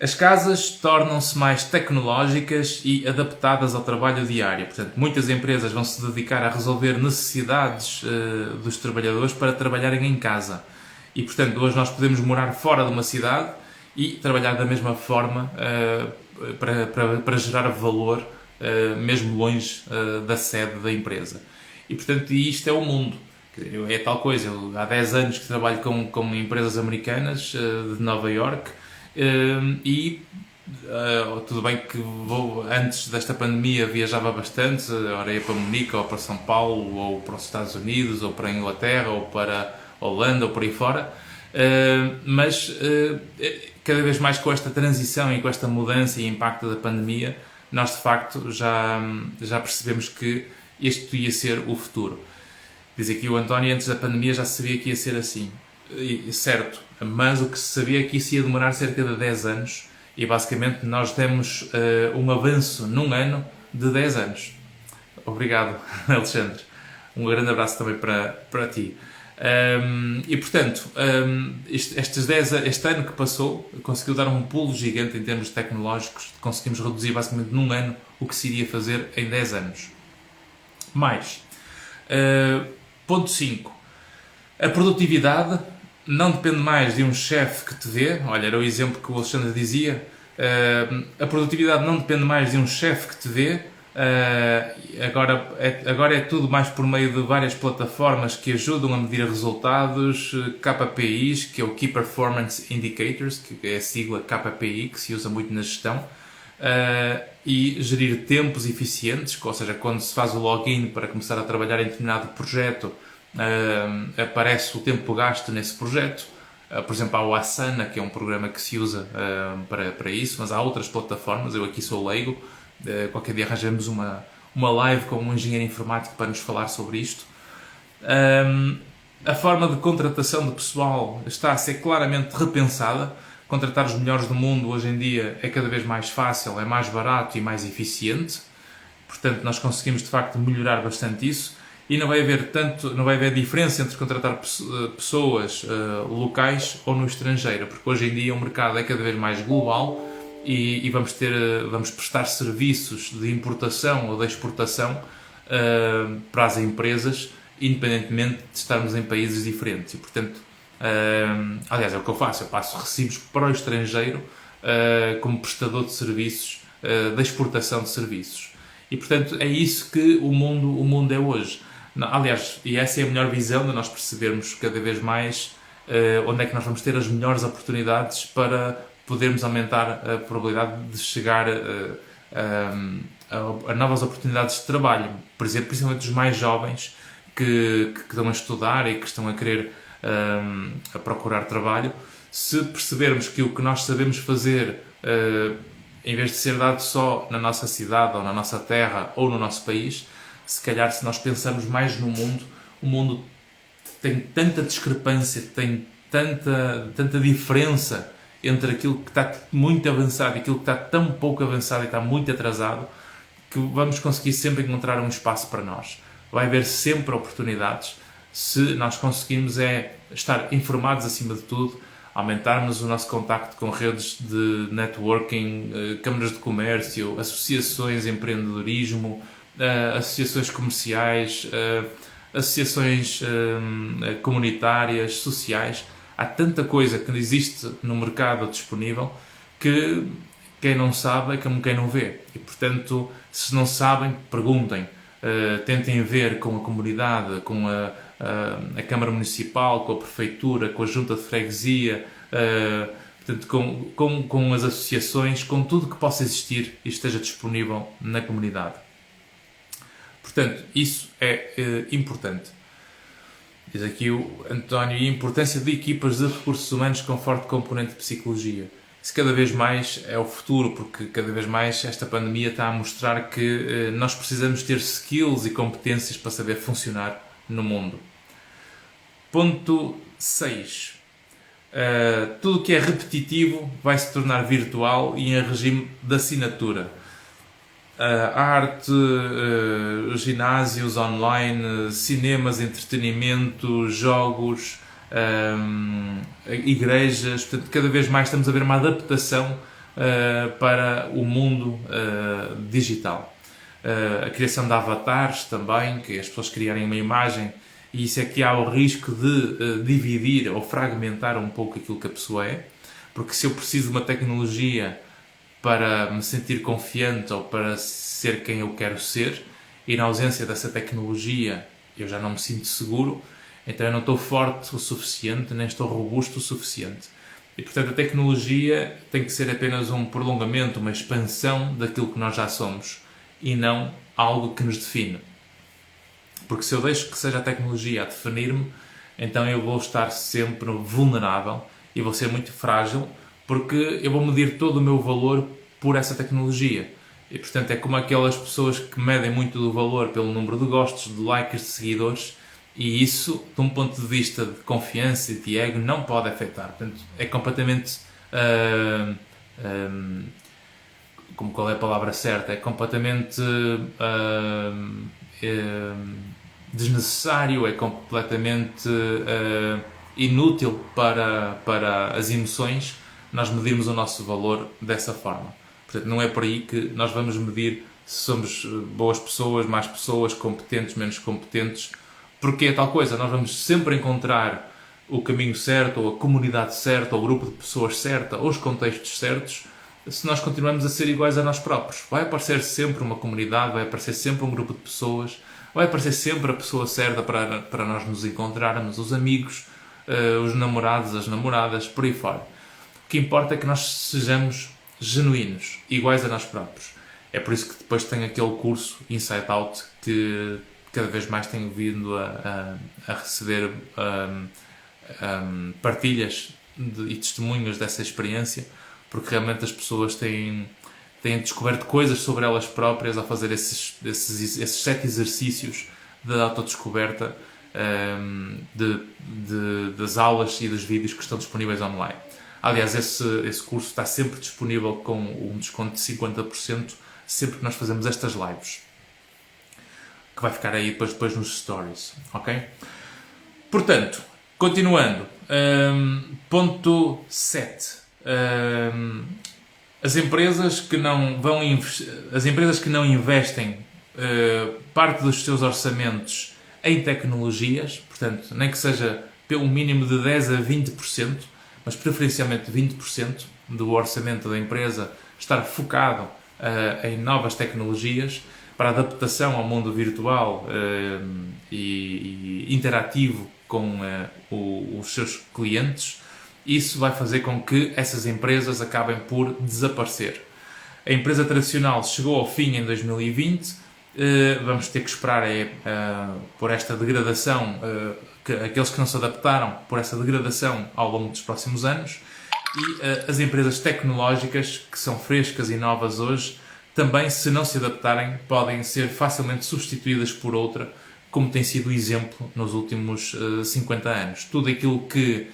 As casas tornam-se mais tecnológicas e adaptadas ao trabalho diário. Portanto, muitas empresas vão se dedicar a resolver necessidades dos trabalhadores para trabalharem em casa. E, portanto, hoje nós podemos morar fora de uma cidade e trabalhar da mesma forma para gerar valor mesmo longe da sede da empresa. E, portanto, isto é o mundo. É tal coisa. Eu, há 10 anos que trabalho com empresas americanas de Nova Iorque e tudo bem que antes desta pandemia viajava bastante, ora ia para Munique ou para São Paulo ou para os Estados Unidos ou para a Inglaterra ou para a Holanda ou por aí fora, mas cada vez mais com esta transição e com esta mudança e impacto da pandemia, nós de facto já percebemos que este ia ser o futuro. Diz aqui o António, antes da pandemia já se sabia que ia ser assim, certo, mas o que se sabia é que isso ia demorar cerca de 10 anos. E basicamente nós demos um avanço num ano de 10 anos. Obrigado, Alexandre. Um grande abraço também para ti. E portanto, este ano que passou conseguiu dar um pulo gigante em termos tecnológicos. Conseguimos reduzir basicamente num ano o que se iria fazer em 10 anos. Mais. Ponto 5. A produtividade não depende mais de um chefe que te vê. Olha, era o exemplo que o Alexandre dizia. A produtividade não depende mais de um chefe que te vê. Agora é tudo mais por meio de várias plataformas que ajudam a medir resultados, KPIs, que é o Key Performance Indicators, que é a sigla KPI, que se usa muito na gestão, e gerir tempos eficientes, ou seja, quando se faz o login para começar a trabalhar em determinado projeto, aparece o tempo gasto nesse projeto. Por exemplo, há o Asana, que é um programa que se usa para isso, mas há outras plataformas. Eu aqui sou leigo, qualquer dia arranjamos uma live com um engenheiro informático para nos falar sobre isto. A forma de contratação de pessoal está a ser claramente repensada. Contratar os melhores do mundo hoje em dia é cada vez mais fácil, é mais barato e mais eficiente. Portanto, nós conseguimos de facto melhorar bastante isso. E não vai haver diferença entre contratar pessoas locais ou no estrangeiro, porque hoje em dia o mercado é cada vez mais global e vamos prestar serviços de importação ou de exportação para as empresas, independentemente de estarmos em países diferentes. E, portanto, aliás, é o que eu faço. Eu passo recibos para o estrangeiro como prestador de serviços, de exportação de serviços. E, portanto, é isso que o mundo é hoje. Aliás, e essa é a melhor visão de nós percebermos cada vez mais onde é que nós vamos ter as melhores oportunidades para podermos aumentar a probabilidade de chegar a novas oportunidades de trabalho. Por exemplo, principalmente os mais jovens que estão a estudar e que estão a querer a procurar trabalho. Se percebermos que o que nós sabemos fazer, em vez de ser dado só na nossa cidade ou na nossa terra ou no nosso país, se calhar se nós pensamos mais no mundo, o mundo tem tanta discrepância, tem tanta diferença entre aquilo que está muito avançado e aquilo que está tão pouco avançado e está muito atrasado, que vamos conseguir sempre encontrar um espaço para nós. Vai haver sempre oportunidades se nós conseguirmos estar informados acima de tudo, aumentarmos o nosso contacto com redes de networking, câmaras de comércio, associações de empreendedorismo, associações comerciais, associações comunitárias, sociais. Há tanta coisa que existe no mercado disponível que quem não sabe é como quem não vê. E, portanto, se não sabem, perguntem. Tentem ver com a comunidade, com a Câmara Municipal, com a Prefeitura, com a Junta de Freguesia, portanto, com as associações, com tudo que possa existir e esteja disponível na comunidade. Portanto, isso é importante. Diz aqui o António, a importância de equipas de recursos humanos com forte componente de psicologia. Isso cada vez mais é o futuro, porque cada vez mais esta pandemia está a mostrar que nós precisamos ter skills e competências para saber funcionar no mundo. Ponto 6. Tudo que é repetitivo vai se tornar virtual e em regime de assinatura. Arte, ginásios online, cinemas, entretenimento, jogos, igrejas. Portanto, cada vez mais estamos a ver uma adaptação para o mundo digital. A criação de avatares também, que as pessoas criarem uma imagem, e isso é que há o risco de dividir ou fragmentar um pouco aquilo que a pessoa é, porque se eu preciso de uma tecnologia para me sentir confiante ou para ser quem eu quero ser, e na ausência dessa tecnologia eu já não me sinto seguro, então eu não estou forte o suficiente, nem estou robusto o suficiente. E portanto a tecnologia tem que ser apenas um prolongamento, uma expansão daquilo que nós já somos, e não algo que nos define. Porque se eu deixo que seja a tecnologia a definir-me, então eu vou estar sempre vulnerável e vou ser muito frágil, porque eu vou medir todo o meu valor por essa tecnologia. E portanto é como aquelas pessoas que medem muito do valor pelo número de gostos, de likes, de seguidores, e isso, de um ponto de vista de confiança e de ego, não pode afetar. Portanto, é completamente... qual é a palavra certa? É completamente desnecessário, é completamente inútil para as emoções nós medirmos o nosso valor dessa forma. Portanto, não é por aí que nós vamos medir se somos boas pessoas, más pessoas, competentes, menos competentes, porque é tal coisa, nós vamos sempre encontrar o caminho certo, ou a comunidade certa, ou o grupo de pessoas certa, ou os contextos certos, se nós continuamos a ser iguais a nós próprios. Vai aparecer sempre uma comunidade, vai aparecer sempre um grupo de pessoas, vai aparecer sempre a pessoa certa para nós nos encontrarmos, os amigos, os namorados, as namoradas, por aí fora. O que importa é que nós sejamos genuínos, iguais a nós próprios. É por isso que depois tem aquele curso Inside Out que cada vez mais tenho vindo a receber partilhas e testemunhos dessa experiência, porque realmente as pessoas têm descoberto coisas sobre elas próprias ao fazer esses 7 exercícios de autodescoberta das aulas e dos vídeos que estão disponíveis online. Aliás, esse curso está sempre disponível com um desconto de 50% sempre que nós fazemos estas lives, que vai ficar aí depois nos stories, ok? Portanto, continuando, ponto 7. As empresas que não investem parte dos seus orçamentos em tecnologias, portanto, nem que seja pelo mínimo de 10 a 20%, mas preferencialmente 20% do orçamento da empresa estar focado em novas tecnologias para adaptação ao mundo virtual e interativo com os seus clientes, isso vai fazer com que essas empresas acabem por desaparecer. A empresa tradicional chegou ao fim em 2020, vamos ter que esperar por esta degradação, aqueles que não se adaptaram por essa degradação ao longo dos próximos anos, e as empresas tecnológicas, que são frescas e novas hoje, também, se não se adaptarem, podem ser facilmente substituídas por outra, como tem sido o exemplo nos últimos 50 anos. Tudo aquilo que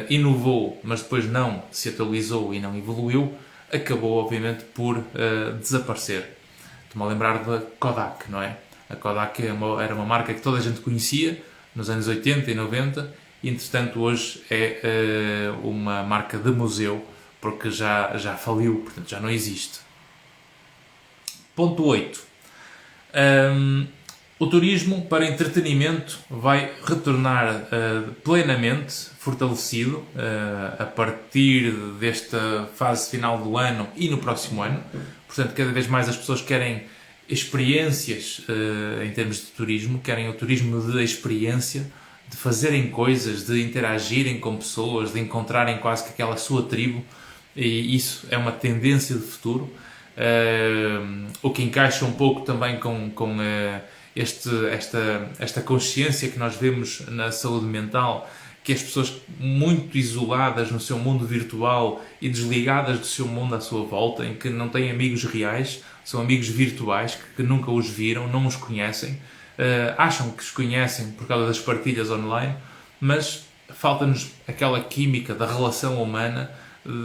inovou, mas depois não se atualizou e não evoluiu, acabou, obviamente, por desaparecer. Estou-me a lembrar da Kodak, não é? A Kodak era uma marca que toda a gente conhecia nos anos 80 e 90, e, entretanto, hoje é uma marca de museu, porque já faliu, portanto, já não existe. Ponto 8. O turismo para entretenimento vai retornar plenamente fortalecido a partir desta fase final do ano e no próximo ano. Portanto, cada vez mais as pessoas querem experiências em termos de turismo, querem o turismo de experiência, de fazerem coisas, de interagirem com pessoas, de encontrarem quase que aquela sua tribo, e isso é uma tendência de futuro, o que encaixa um pouco também com esta consciência que nós vemos na saúde mental, que as pessoas muito isoladas no seu mundo virtual e desligadas do seu mundo à sua volta, em que não têm amigos reais, são amigos virtuais que nunca os viram, não os conhecem, acham que os conhecem por causa das partilhas online, mas falta-nos aquela química da relação humana,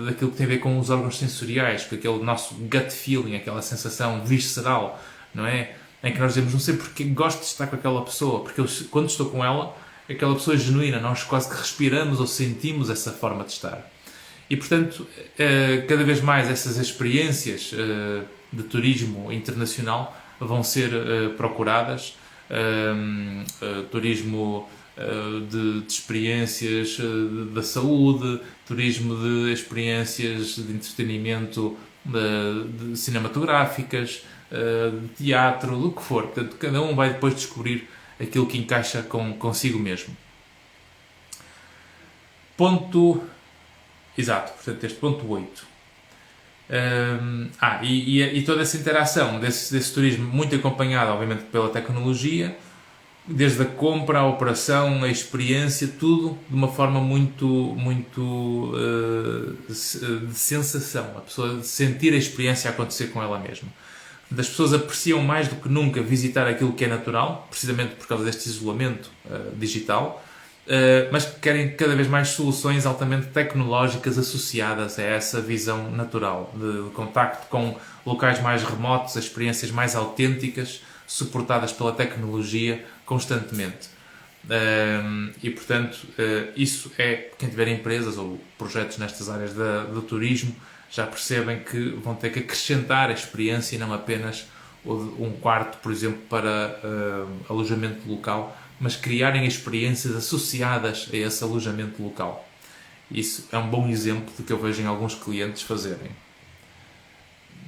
daquilo que tem a ver com os órgãos sensoriais, com aquele nosso gut feeling, aquela sensação visceral, não é? Em que nós dizemos, não sei porque gosto de estar com aquela pessoa, porque quando estou com ela, aquela pessoa é genuína, nós quase que respiramos ou sentimos essa forma de estar. E, portanto, cada vez mais essas experiências de turismo internacional vão ser procuradas, turismo de experiências da saúde, turismo de experiências de entretenimento de cinematográficas, de teatro, do que for. Portanto, cada um vai depois descobrir aquilo que encaixa consigo mesmo. Exato, portanto, este ponto 8. E toda essa interação desse turismo muito acompanhada, obviamente, pela tecnologia, desde a compra, a operação, a experiência, tudo de uma forma muito de sensação, a pessoa sentir a experiência acontecer com ela mesma. As pessoas apreciam mais do que nunca visitar aquilo que é natural, precisamente por causa deste isolamento digital, mas querem cada vez mais soluções altamente tecnológicas associadas a essa visão natural, de contacto com locais mais remotos, experiências mais autênticas, suportadas pela tecnologia constantemente. E, portanto, isso é, quem tiver empresas ou projetos nestas áreas do turismo, já percebem que vão ter que acrescentar a experiência e não apenas um quarto, por exemplo, para alojamento local, mas criarem experiências associadas a esse alojamento local. Isso é um bom exemplo do que eu vejo em alguns clientes fazerem.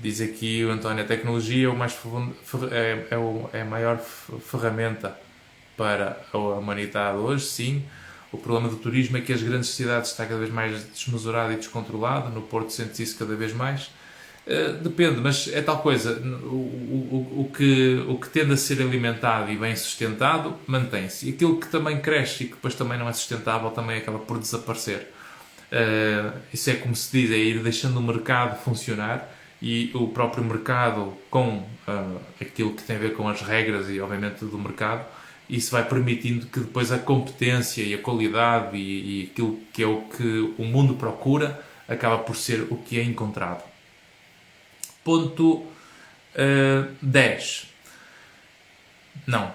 Diz aqui o António, a tecnologia é a maior ferramenta para a humanidade hoje, sim. O problema do turismo é que as grandes cidades está cada vez mais desmesurado e descontrolado. No Porto sente-se isso cada vez mais. Depende, mas é tal coisa. O que tende a ser alimentado e bem sustentado mantém-se. E aquilo que também cresce e que depois também não é sustentável também acaba por desaparecer. Isso é como se diz, é ir deixando o mercado funcionar e o próprio mercado com aquilo que tem a ver com as regras e obviamente do mercado, isso vai permitindo que depois a competência e a qualidade e aquilo que é o que o mundo procura acaba por ser o que é encontrado. Ponto 10. Não,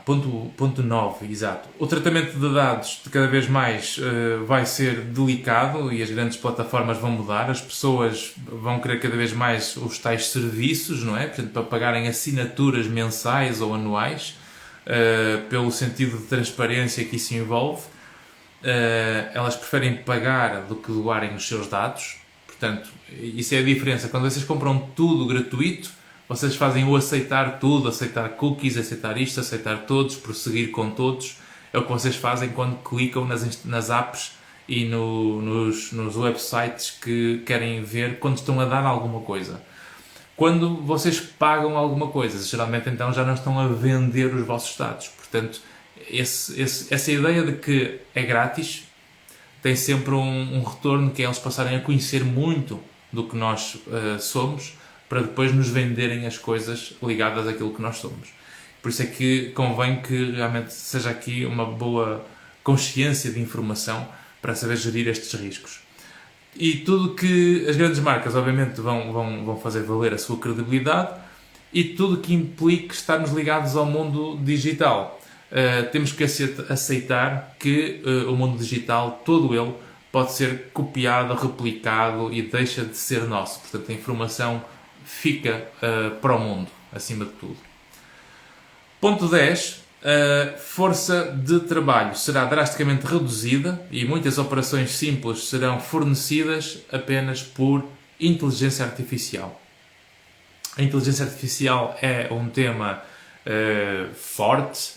ponto 9, exato. O tratamento de dados de cada vez mais vai ser delicado e as grandes plataformas vão mudar. As pessoas vão querer cada vez mais os tais serviços, não é? Portanto, para pagarem assinaturas mensais ou anuais, pelo sentido de transparência que isso envolve. Elas preferem pagar do que doarem os seus dados. Portanto, isso é a diferença. Quando vocês compram tudo gratuito, vocês fazem o aceitar tudo, aceitar cookies, aceitar isto, aceitar todos, prosseguir com todos. É o que vocês fazem quando clicam nas apps e nos websites que querem ver quando estão a dar alguma coisa. Quando vocês pagam alguma coisa, geralmente então já não estão a vender os vossos dados. Portanto, essa ideia de que é grátis tem sempre um retorno, que é eles passarem a conhecer muito do que nós somos, para depois nos venderem as coisas ligadas àquilo que nós somos. Por isso é que convém que realmente seja aqui uma boa consciência de informação para saber gerir estes riscos. E tudo que as grandes marcas, obviamente, vão fazer valer a sua credibilidade e tudo que implique estarmos ligados ao mundo digital. Temos que aceitar que o mundo digital, todo ele, pode ser copiado, replicado e deixa de ser nosso. Portanto, a informação fica para o mundo, acima de tudo. Ponto 10. A força de trabalho será drasticamente reduzida e muitas operações simples serão fornecidas apenas por inteligência artificial. A inteligência artificial é um tema forte,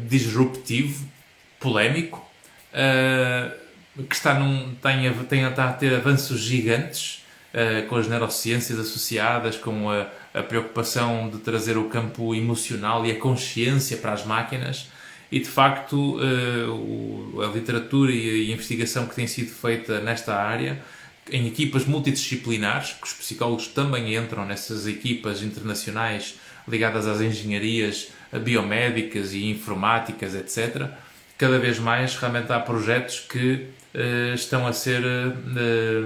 disruptivo, polémico, que está a ter avanços gigantes, com as neurociências associadas, com a preocupação de trazer o campo emocional e a consciência para as máquinas. E, de facto, a literatura e a investigação que tem sido feita nesta área, em equipas multidisciplinares, que os psicólogos também entram nessas equipas internacionais ligadas às engenharias biomédicas e informáticas, etc., cada vez mais realmente há projetos que estão a ser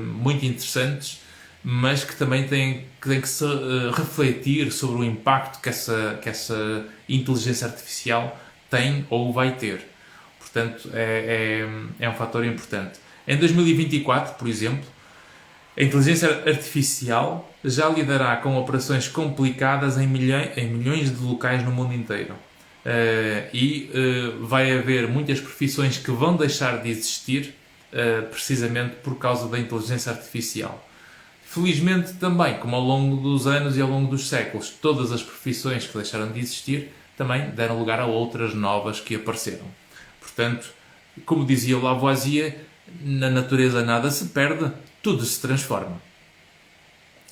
muito interessantes, mas que também têm que se refletir sobre o impacto que essa inteligência artificial tem ou vai ter. Portanto, é um fator importante. Em 2024, por exemplo, a inteligência artificial já lidará com operações complicadas em milhões de locais no mundo inteiro. Vai haver muitas profissões que vão deixar de existir precisamente por causa da inteligência artificial. Felizmente também, como ao longo dos anos e ao longo dos séculos, todas as profissões que deixaram de existir também deram lugar a outras novas que apareceram. Portanto, como dizia o Lavoisier, na natureza nada se perde, tudo se transforma.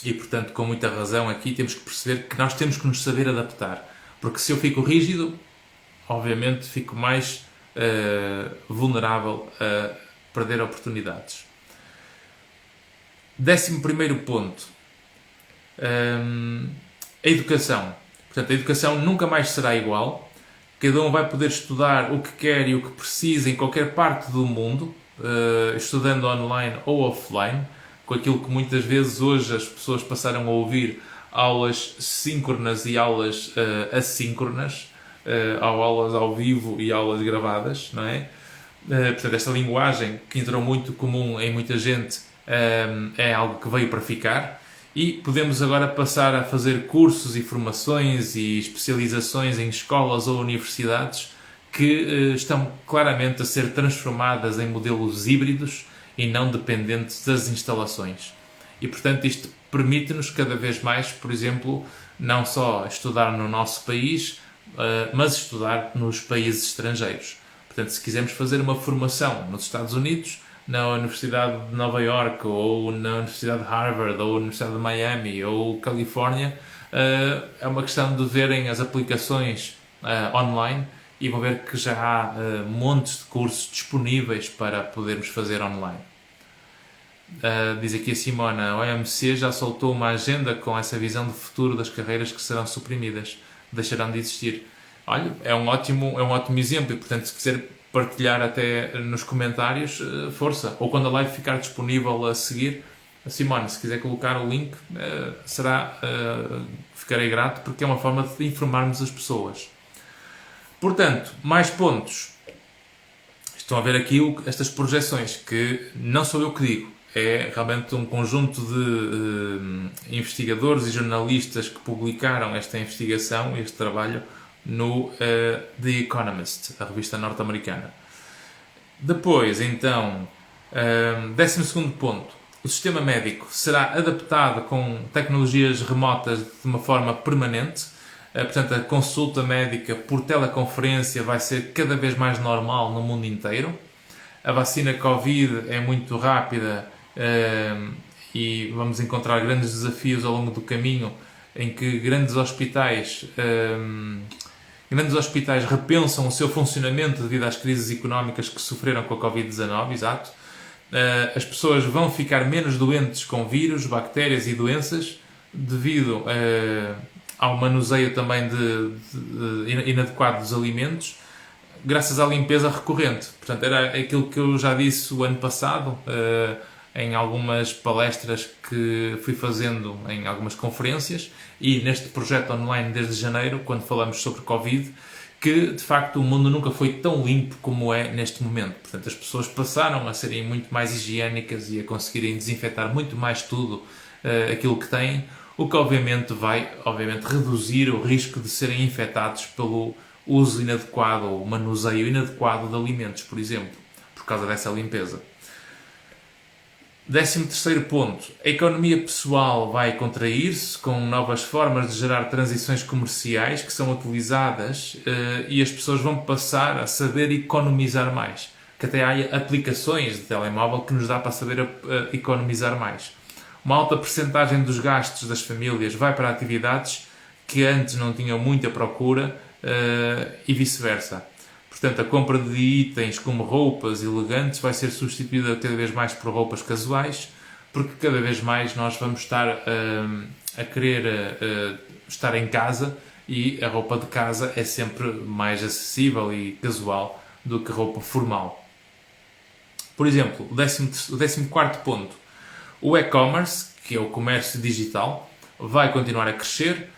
E, portanto, com muita razão aqui temos que perceber que nós temos que nos saber adaptar. Porque se eu fico rígido, obviamente fico mais vulnerável a perder oportunidades. 11º ponto. A educação. Portanto, a educação nunca mais será igual. Cada um vai poder estudar o que quer e o que precisa em qualquer parte do mundo, estudando online ou offline, com aquilo que muitas vezes hoje as pessoas passaram a ouvir aulas síncronas e aulas assíncronas, aulas ao vivo e aulas gravadas, não é? Portanto, esta linguagem que entrou muito comum em muita gente é algo que veio para ficar e podemos agora passar a fazer cursos e formações e especializações em escolas ou universidades que estão claramente a ser transformadas em modelos híbridos e não dependentes das instalações. E, portanto, isto permite-nos cada vez mais, por exemplo, não só estudar no nosso país, mas estudar nos países estrangeiros. Portanto, se quisermos fazer uma formação nos Estados Unidos, na Universidade de Nova York, ou na Universidade de Harvard, ou na Universidade de Miami, ou Califórnia, é uma questão de verem as aplicações online e vão ver que já há montes de cursos disponíveis para podermos fazer online. Diz aqui a Simona, a OMC já soltou uma agenda com essa visão de futuro das carreiras que serão suprimidas, deixarão de existir. Olha, é um ótimo exemplo e, portanto, se quiser partilhar até nos comentários, força. Ou quando a live ficar disponível a seguir, Simone, se quiser colocar o link, ficarei grato, porque é uma forma de informarmos as pessoas. Portanto, mais pontos. Estão a ver aqui estas projeções, que não sou eu que digo, é realmente um conjunto de investigadores e jornalistas que publicaram esta investigação, este trabalho, no The Economist, a revista norte-americana. Depois, então, 12º ponto. O sistema médico será adaptado com tecnologias remotas de uma forma permanente. Portanto, a consulta médica por teleconferência vai ser cada vez mais normal no mundo inteiro. A vacina Covid é muito rápida e vamos encontrar grandes desafios ao longo do caminho em que grandes hospitais repensam o seu funcionamento devido às crises económicas que sofreram com a Covid-19, exato. As pessoas vão ficar menos doentes com vírus, bactérias e doenças devido ao manuseio também inadequado dos alimentos, graças à limpeza recorrente. Portanto, era aquilo que eu já disse o ano passado, em algumas palestras que fui fazendo em algumas conferências e neste projeto online desde janeiro, quando falamos sobre Covid, que de facto o mundo nunca foi tão limpo como é neste momento. Portanto, as pessoas passaram a serem muito mais higiênicas e a conseguirem desinfetar muito mais tudo aquilo que têm, o que obviamente vai reduzir o risco de serem infectados pelo uso inadequado ou manuseio inadequado de alimentos, por exemplo, por causa dessa limpeza. 13º ponto. A economia pessoal vai contrair-se com novas formas de gerar transições comerciais que são utilizadas e as pessoas vão passar a saber economizar mais. Que até há aplicações de telemóvel que nos dá para saber economizar mais. Uma alta percentagem dos gastos das famílias vai para atividades que antes não tinham muita procura e vice-versa. Portanto, a compra de itens como roupas elegantes vai ser substituída cada vez mais por roupas casuais, porque cada vez mais nós vamos estar a querer estar em casa e a roupa de casa é sempre mais acessível e casual do que roupa formal. Por exemplo, o 14º ponto. O e-commerce, que é o comércio digital, vai continuar a crescer.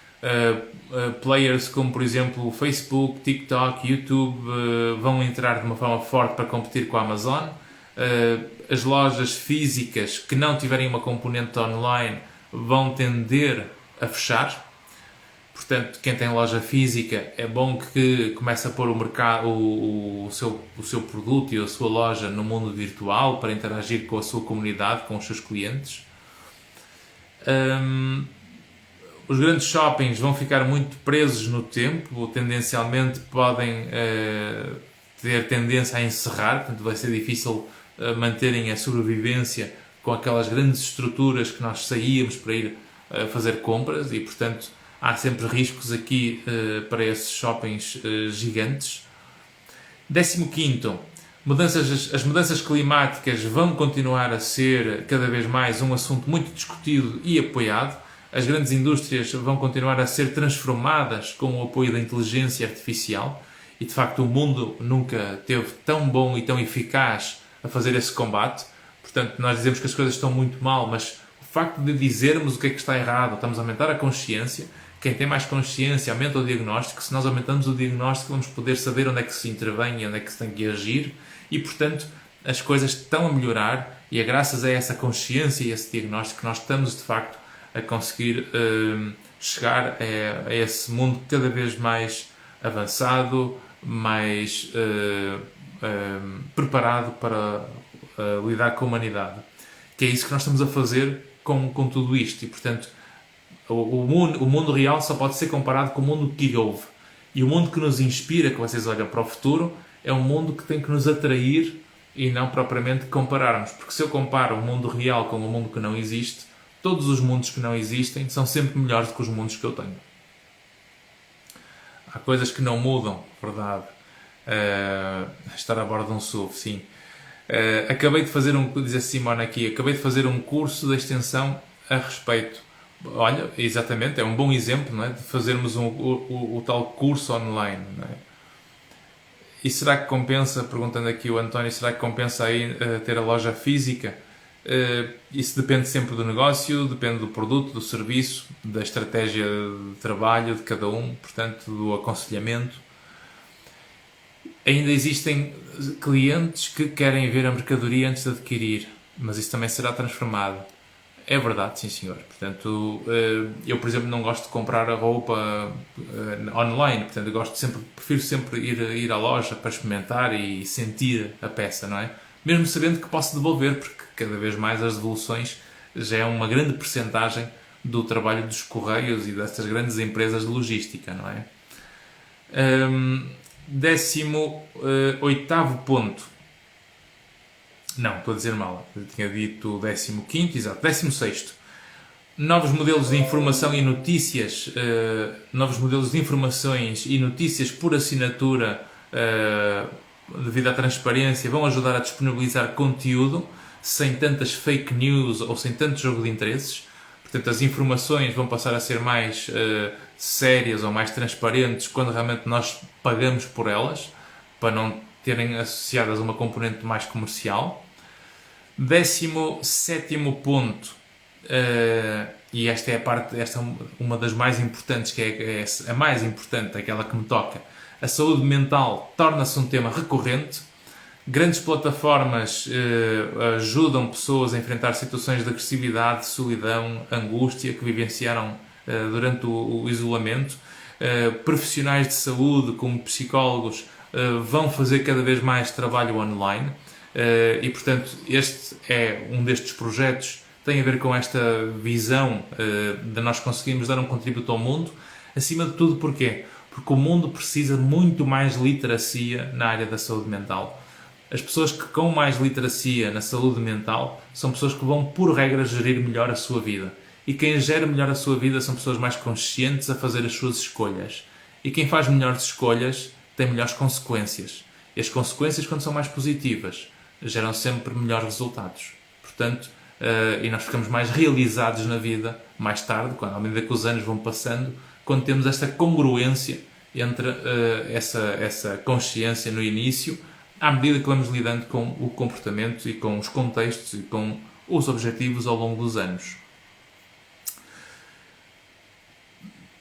Players como, por exemplo, Facebook, TikTok, YouTube vão entrar de uma forma forte para competir com a Amazon. As lojas físicas que não tiverem uma componente online vão tender a fechar. Portanto, quem tem loja física é bom que comece a pôr o mercado, o seu produto e a sua loja no mundo virtual para interagir com a sua comunidade, com os seus clientes. Os grandes shoppings vão ficar muito presos no tempo, tendencialmente podem ter tendência a encerrar, portanto vai ser difícil manterem a sobrevivência com aquelas grandes estruturas que nós saíamos para ir fazer compras e, portanto, há sempre riscos aqui para esses shoppings gigantes. 15º, as mudanças climáticas vão continuar a ser cada vez mais um assunto muito discutido e apoiado. As grandes indústrias vão continuar a ser transformadas com o apoio da inteligência artificial e, de facto, o mundo nunca teve tão bom e tão eficaz a fazer esse combate. Portanto, nós dizemos que as coisas estão muito mal, mas o facto de dizermos o que é que está errado, estamos a aumentar a consciência. Quem tem mais consciência aumenta o diagnóstico. Se nós aumentamos o diagnóstico, vamos poder saber onde é que se intervém e onde é que se tem que agir. E, portanto, as coisas estão a melhorar e é graças a essa consciência e a esse diagnóstico que nós estamos, de facto, a conseguir chegar a esse mundo cada vez mais avançado, mais preparado para lidar com a humanidade. Que é isso que nós estamos a fazer com tudo isto. E, portanto, o mundo real só pode ser comparado com o mundo que houve. E o mundo que nos inspira, que vocês olham para o futuro, é um mundo que tem que nos atrair e não propriamente compararmos. Porque se eu comparo o mundo real com o mundo que não existe, todos os mundos que não existem são sempre melhores do que os mundos que eu tenho. Há coisas que não mudam, verdade. Estar a bordo de um SUV, sim. Acabei de fazer diz a Simone aqui, acabei de fazer um curso de extensão a respeito. Olha, exatamente, é um bom exemplo, não é? De fazermos o tal curso online, não é? E será que compensa, perguntando aqui o António, será que compensa aí ter a loja física? Isso depende sempre do negócio, depende do produto, do serviço, da estratégia de trabalho de cada um, portanto, do aconselhamento. Ainda existem clientes que querem ver a mercadoria antes de adquirir, mas isso também será transformado. É verdade, sim senhor. Portanto, eu, por exemplo, não gosto de comprar a roupa online, portanto, prefiro sempre ir à loja para experimentar e sentir a peça, não é? Mesmo sabendo que posso devolver, porque cada vez mais as devoluções já é uma grande percentagem do trabalho dos correios e destas grandes empresas de logística, não é? 18º ponto. Não, estou a dizer mal. Eu tinha dito 15º, exato. 16º. Novos modelos de informação e notícias, novos modelos de informações e notícias por assinatura devido à transparência vão ajudar a disponibilizar conteúdo sem tantas fake news ou sem tanto jogo de interesses. Portanto, as informações vão passar a ser mais sérias ou mais transparentes quando realmente nós pagamos por elas, para não terem associadas a uma componente mais comercial. 17º ponto, e esta é uma das mais importantes, que é a mais importante, aquela que me toca. A saúde mental torna-se um tema recorrente. Grandes plataformas ajudam pessoas a enfrentar situações de agressividade, solidão, angústia que vivenciaram durante o isolamento. Profissionais de saúde, como psicólogos, vão fazer cada vez mais trabalho online e, portanto, este é um destes projetos, tem a ver com esta visão de nós conseguirmos dar um contributo ao mundo. Acima de tudo, porquê? Porque o mundo precisa de muito mais literacia na área da saúde mental. As pessoas que com mais literacia na saúde mental são pessoas que vão, por regra, gerir melhor a sua vida. E quem gera melhor a sua vida são pessoas mais conscientes a fazer as suas escolhas. E quem faz melhores escolhas tem melhores consequências. E as consequências, quando são mais positivas, geram sempre melhores resultados. Portanto, e nós ficamos mais realizados na vida mais tarde, à medida que os anos vão passando, quando temos esta congruência entre essa consciência no início, à medida que vamos lidando com o comportamento e com os contextos e com os objetivos ao longo dos anos.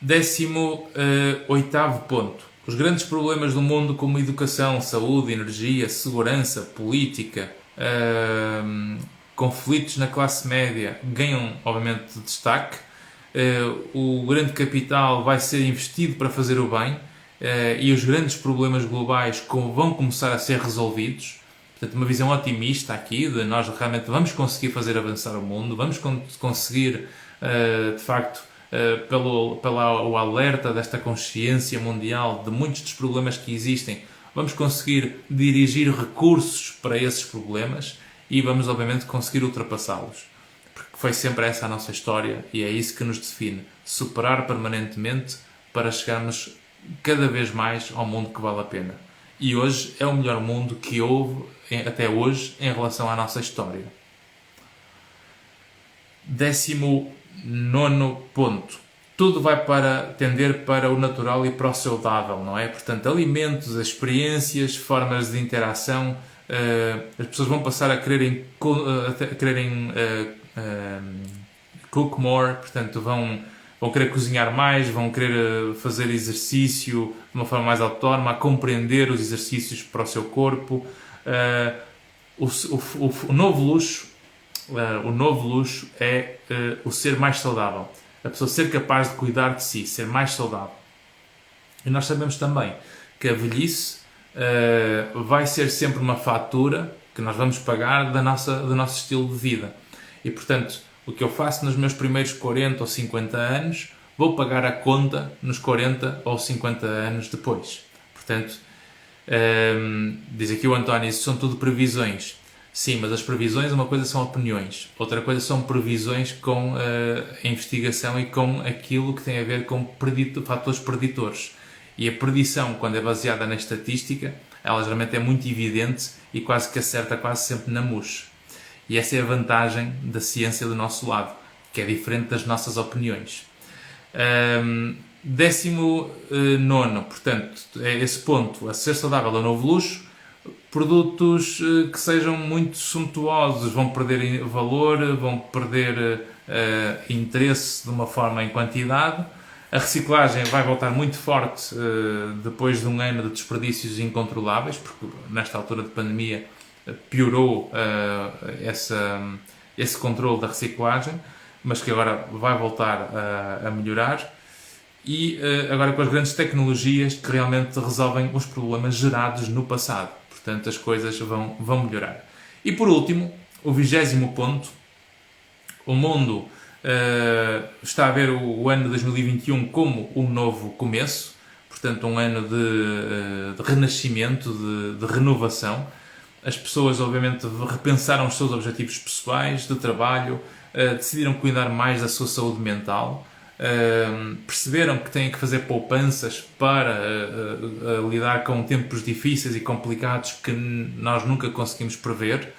18º ponto. Os grandes problemas do mundo, como educação, saúde, energia, segurança, política, conflitos na classe média, ganham, obviamente, destaque. o grande capital vai ser investido para fazer o bem e os grandes problemas globais vão começar a ser resolvidos. Portanto, uma visão otimista aqui, de nós realmente vamos conseguir fazer avançar o mundo, vamos conseguir, de facto, pelo alerta desta consciência mundial de muitos dos problemas que existem, vamos conseguir dirigir recursos para esses problemas e vamos, obviamente, conseguir ultrapassá-los. Porque foi sempre essa a nossa história e é isso que nos define. Superar permanentemente para chegarmos cada vez mais ao mundo que vale a pena. E hoje é o melhor mundo que houve até hoje em relação à nossa história. 19º ponto. Tudo vai tender para o natural e para o saudável, não é? Portanto, alimentos, experiências, formas de interação, as pessoas vão passar a quererem cook more, portanto, vão querer cozinhar mais, vão querer fazer exercício de uma forma mais autónoma, a compreender os exercícios para o seu corpo. O novo luxo é o ser mais saudável. A pessoa ser capaz de cuidar de si, ser mais saudável. E nós sabemos também que a velhice vai ser sempre uma fatura que nós vamos pagar do nosso estilo de vida. E, portanto, o que eu faço nos meus primeiros 40 ou 50 anos, vou pagar a conta nos 40 ou 50 anos depois. Portanto, diz aqui o António, isso são tudo previsões. Sim, mas as previsões, uma coisa são opiniões, outra coisa são previsões com a investigação e com aquilo que tem a ver com fatores preditores. E a predição, quando é baseada na estatística, ela geralmente é muito evidente e quase que acerta quase sempre na mousse. E essa é a vantagem da ciência do nosso lado, que é diferente das nossas opiniões. 19º, portanto, é esse ponto, a ser saudável é o novo luxo. Produtos que sejam muito suntuosos vão perder valor, vão perder interesse de uma forma em quantidade. A reciclagem vai voltar muito forte depois de um ano de desperdícios incontroláveis, porque nesta altura de pandemia piorou esse controle da reciclagem, mas que agora vai voltar a melhorar. E agora com as grandes tecnologias que realmente resolvem os problemas gerados no passado. Portanto, as coisas vão melhorar. E por último, o 20º ponto. O mundo está a ver o ano de 2021 como um novo começo. Portanto, um ano de renascimento, de renovação. As pessoas, obviamente, repensaram os seus objetivos pessoais, de trabalho, decidiram cuidar mais da sua saúde mental. Perceberam que têm que fazer poupanças para lidar com tempos difíceis e complicados que nós nunca conseguimos prever,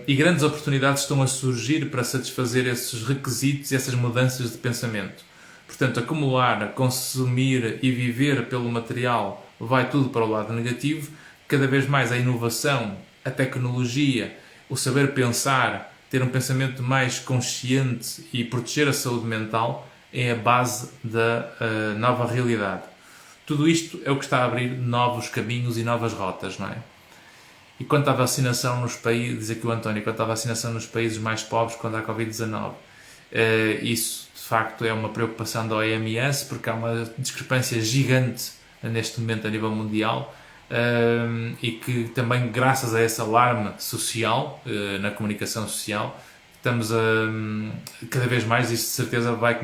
e grandes oportunidades estão a surgir para satisfazer esses requisitos e essas mudanças de pensamento. Portanto, acumular, consumir e viver pelo material vai tudo para o lado negativo. Cada vez mais a inovação, a tecnologia, o saber pensar, ter um pensamento mais consciente e proteger a saúde mental é a base da nova realidade. Tudo isto é o que está a abrir novos caminhos e novas rotas, não é? E quanto à vacinação nos países, diz aqui o António, quanto à vacinação nos países mais pobres quando há Covid-19, isso de facto é uma preocupação da OMS, porque há uma discrepância gigante neste momento a nível mundial. E que também, graças a esse alarme social, na comunicação social, estamos cada vez mais, isso de certeza vai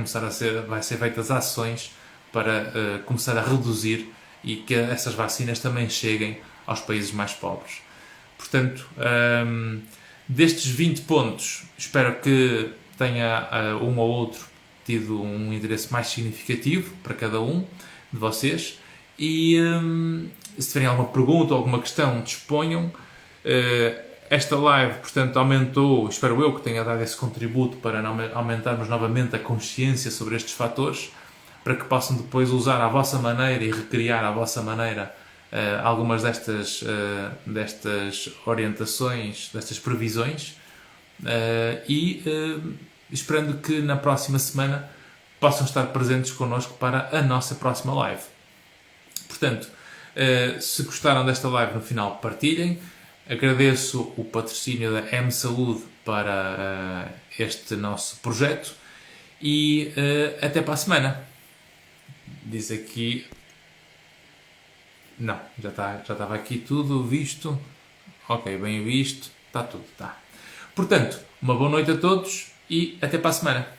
ser feitas ações para começar a reduzir e que essas vacinas também cheguem aos países mais pobres. Portanto, destes 20 pontos, espero que tenha um ou outro tido um interesse mais significativo para cada um de vocês. E se tiverem alguma pergunta ou alguma questão, disponham. Esta live, portanto, aumentou, espero eu que tenha dado esse contributo para aumentarmos novamente a consciência sobre estes fatores, para que possam depois usar à vossa maneira e recriar à vossa maneira algumas destas orientações, destas previsões, e esperando que na próxima semana possam estar presentes connosco para a nossa próxima live. Portanto, se gostaram desta live no final, partilhem. Agradeço o patrocínio da M Saúde para este nosso projeto e até para a semana. Diz aqui... Não, já estava aqui tudo visto. Ok, bem visto. Está tudo, está. Portanto, uma boa noite a todos e até para a semana.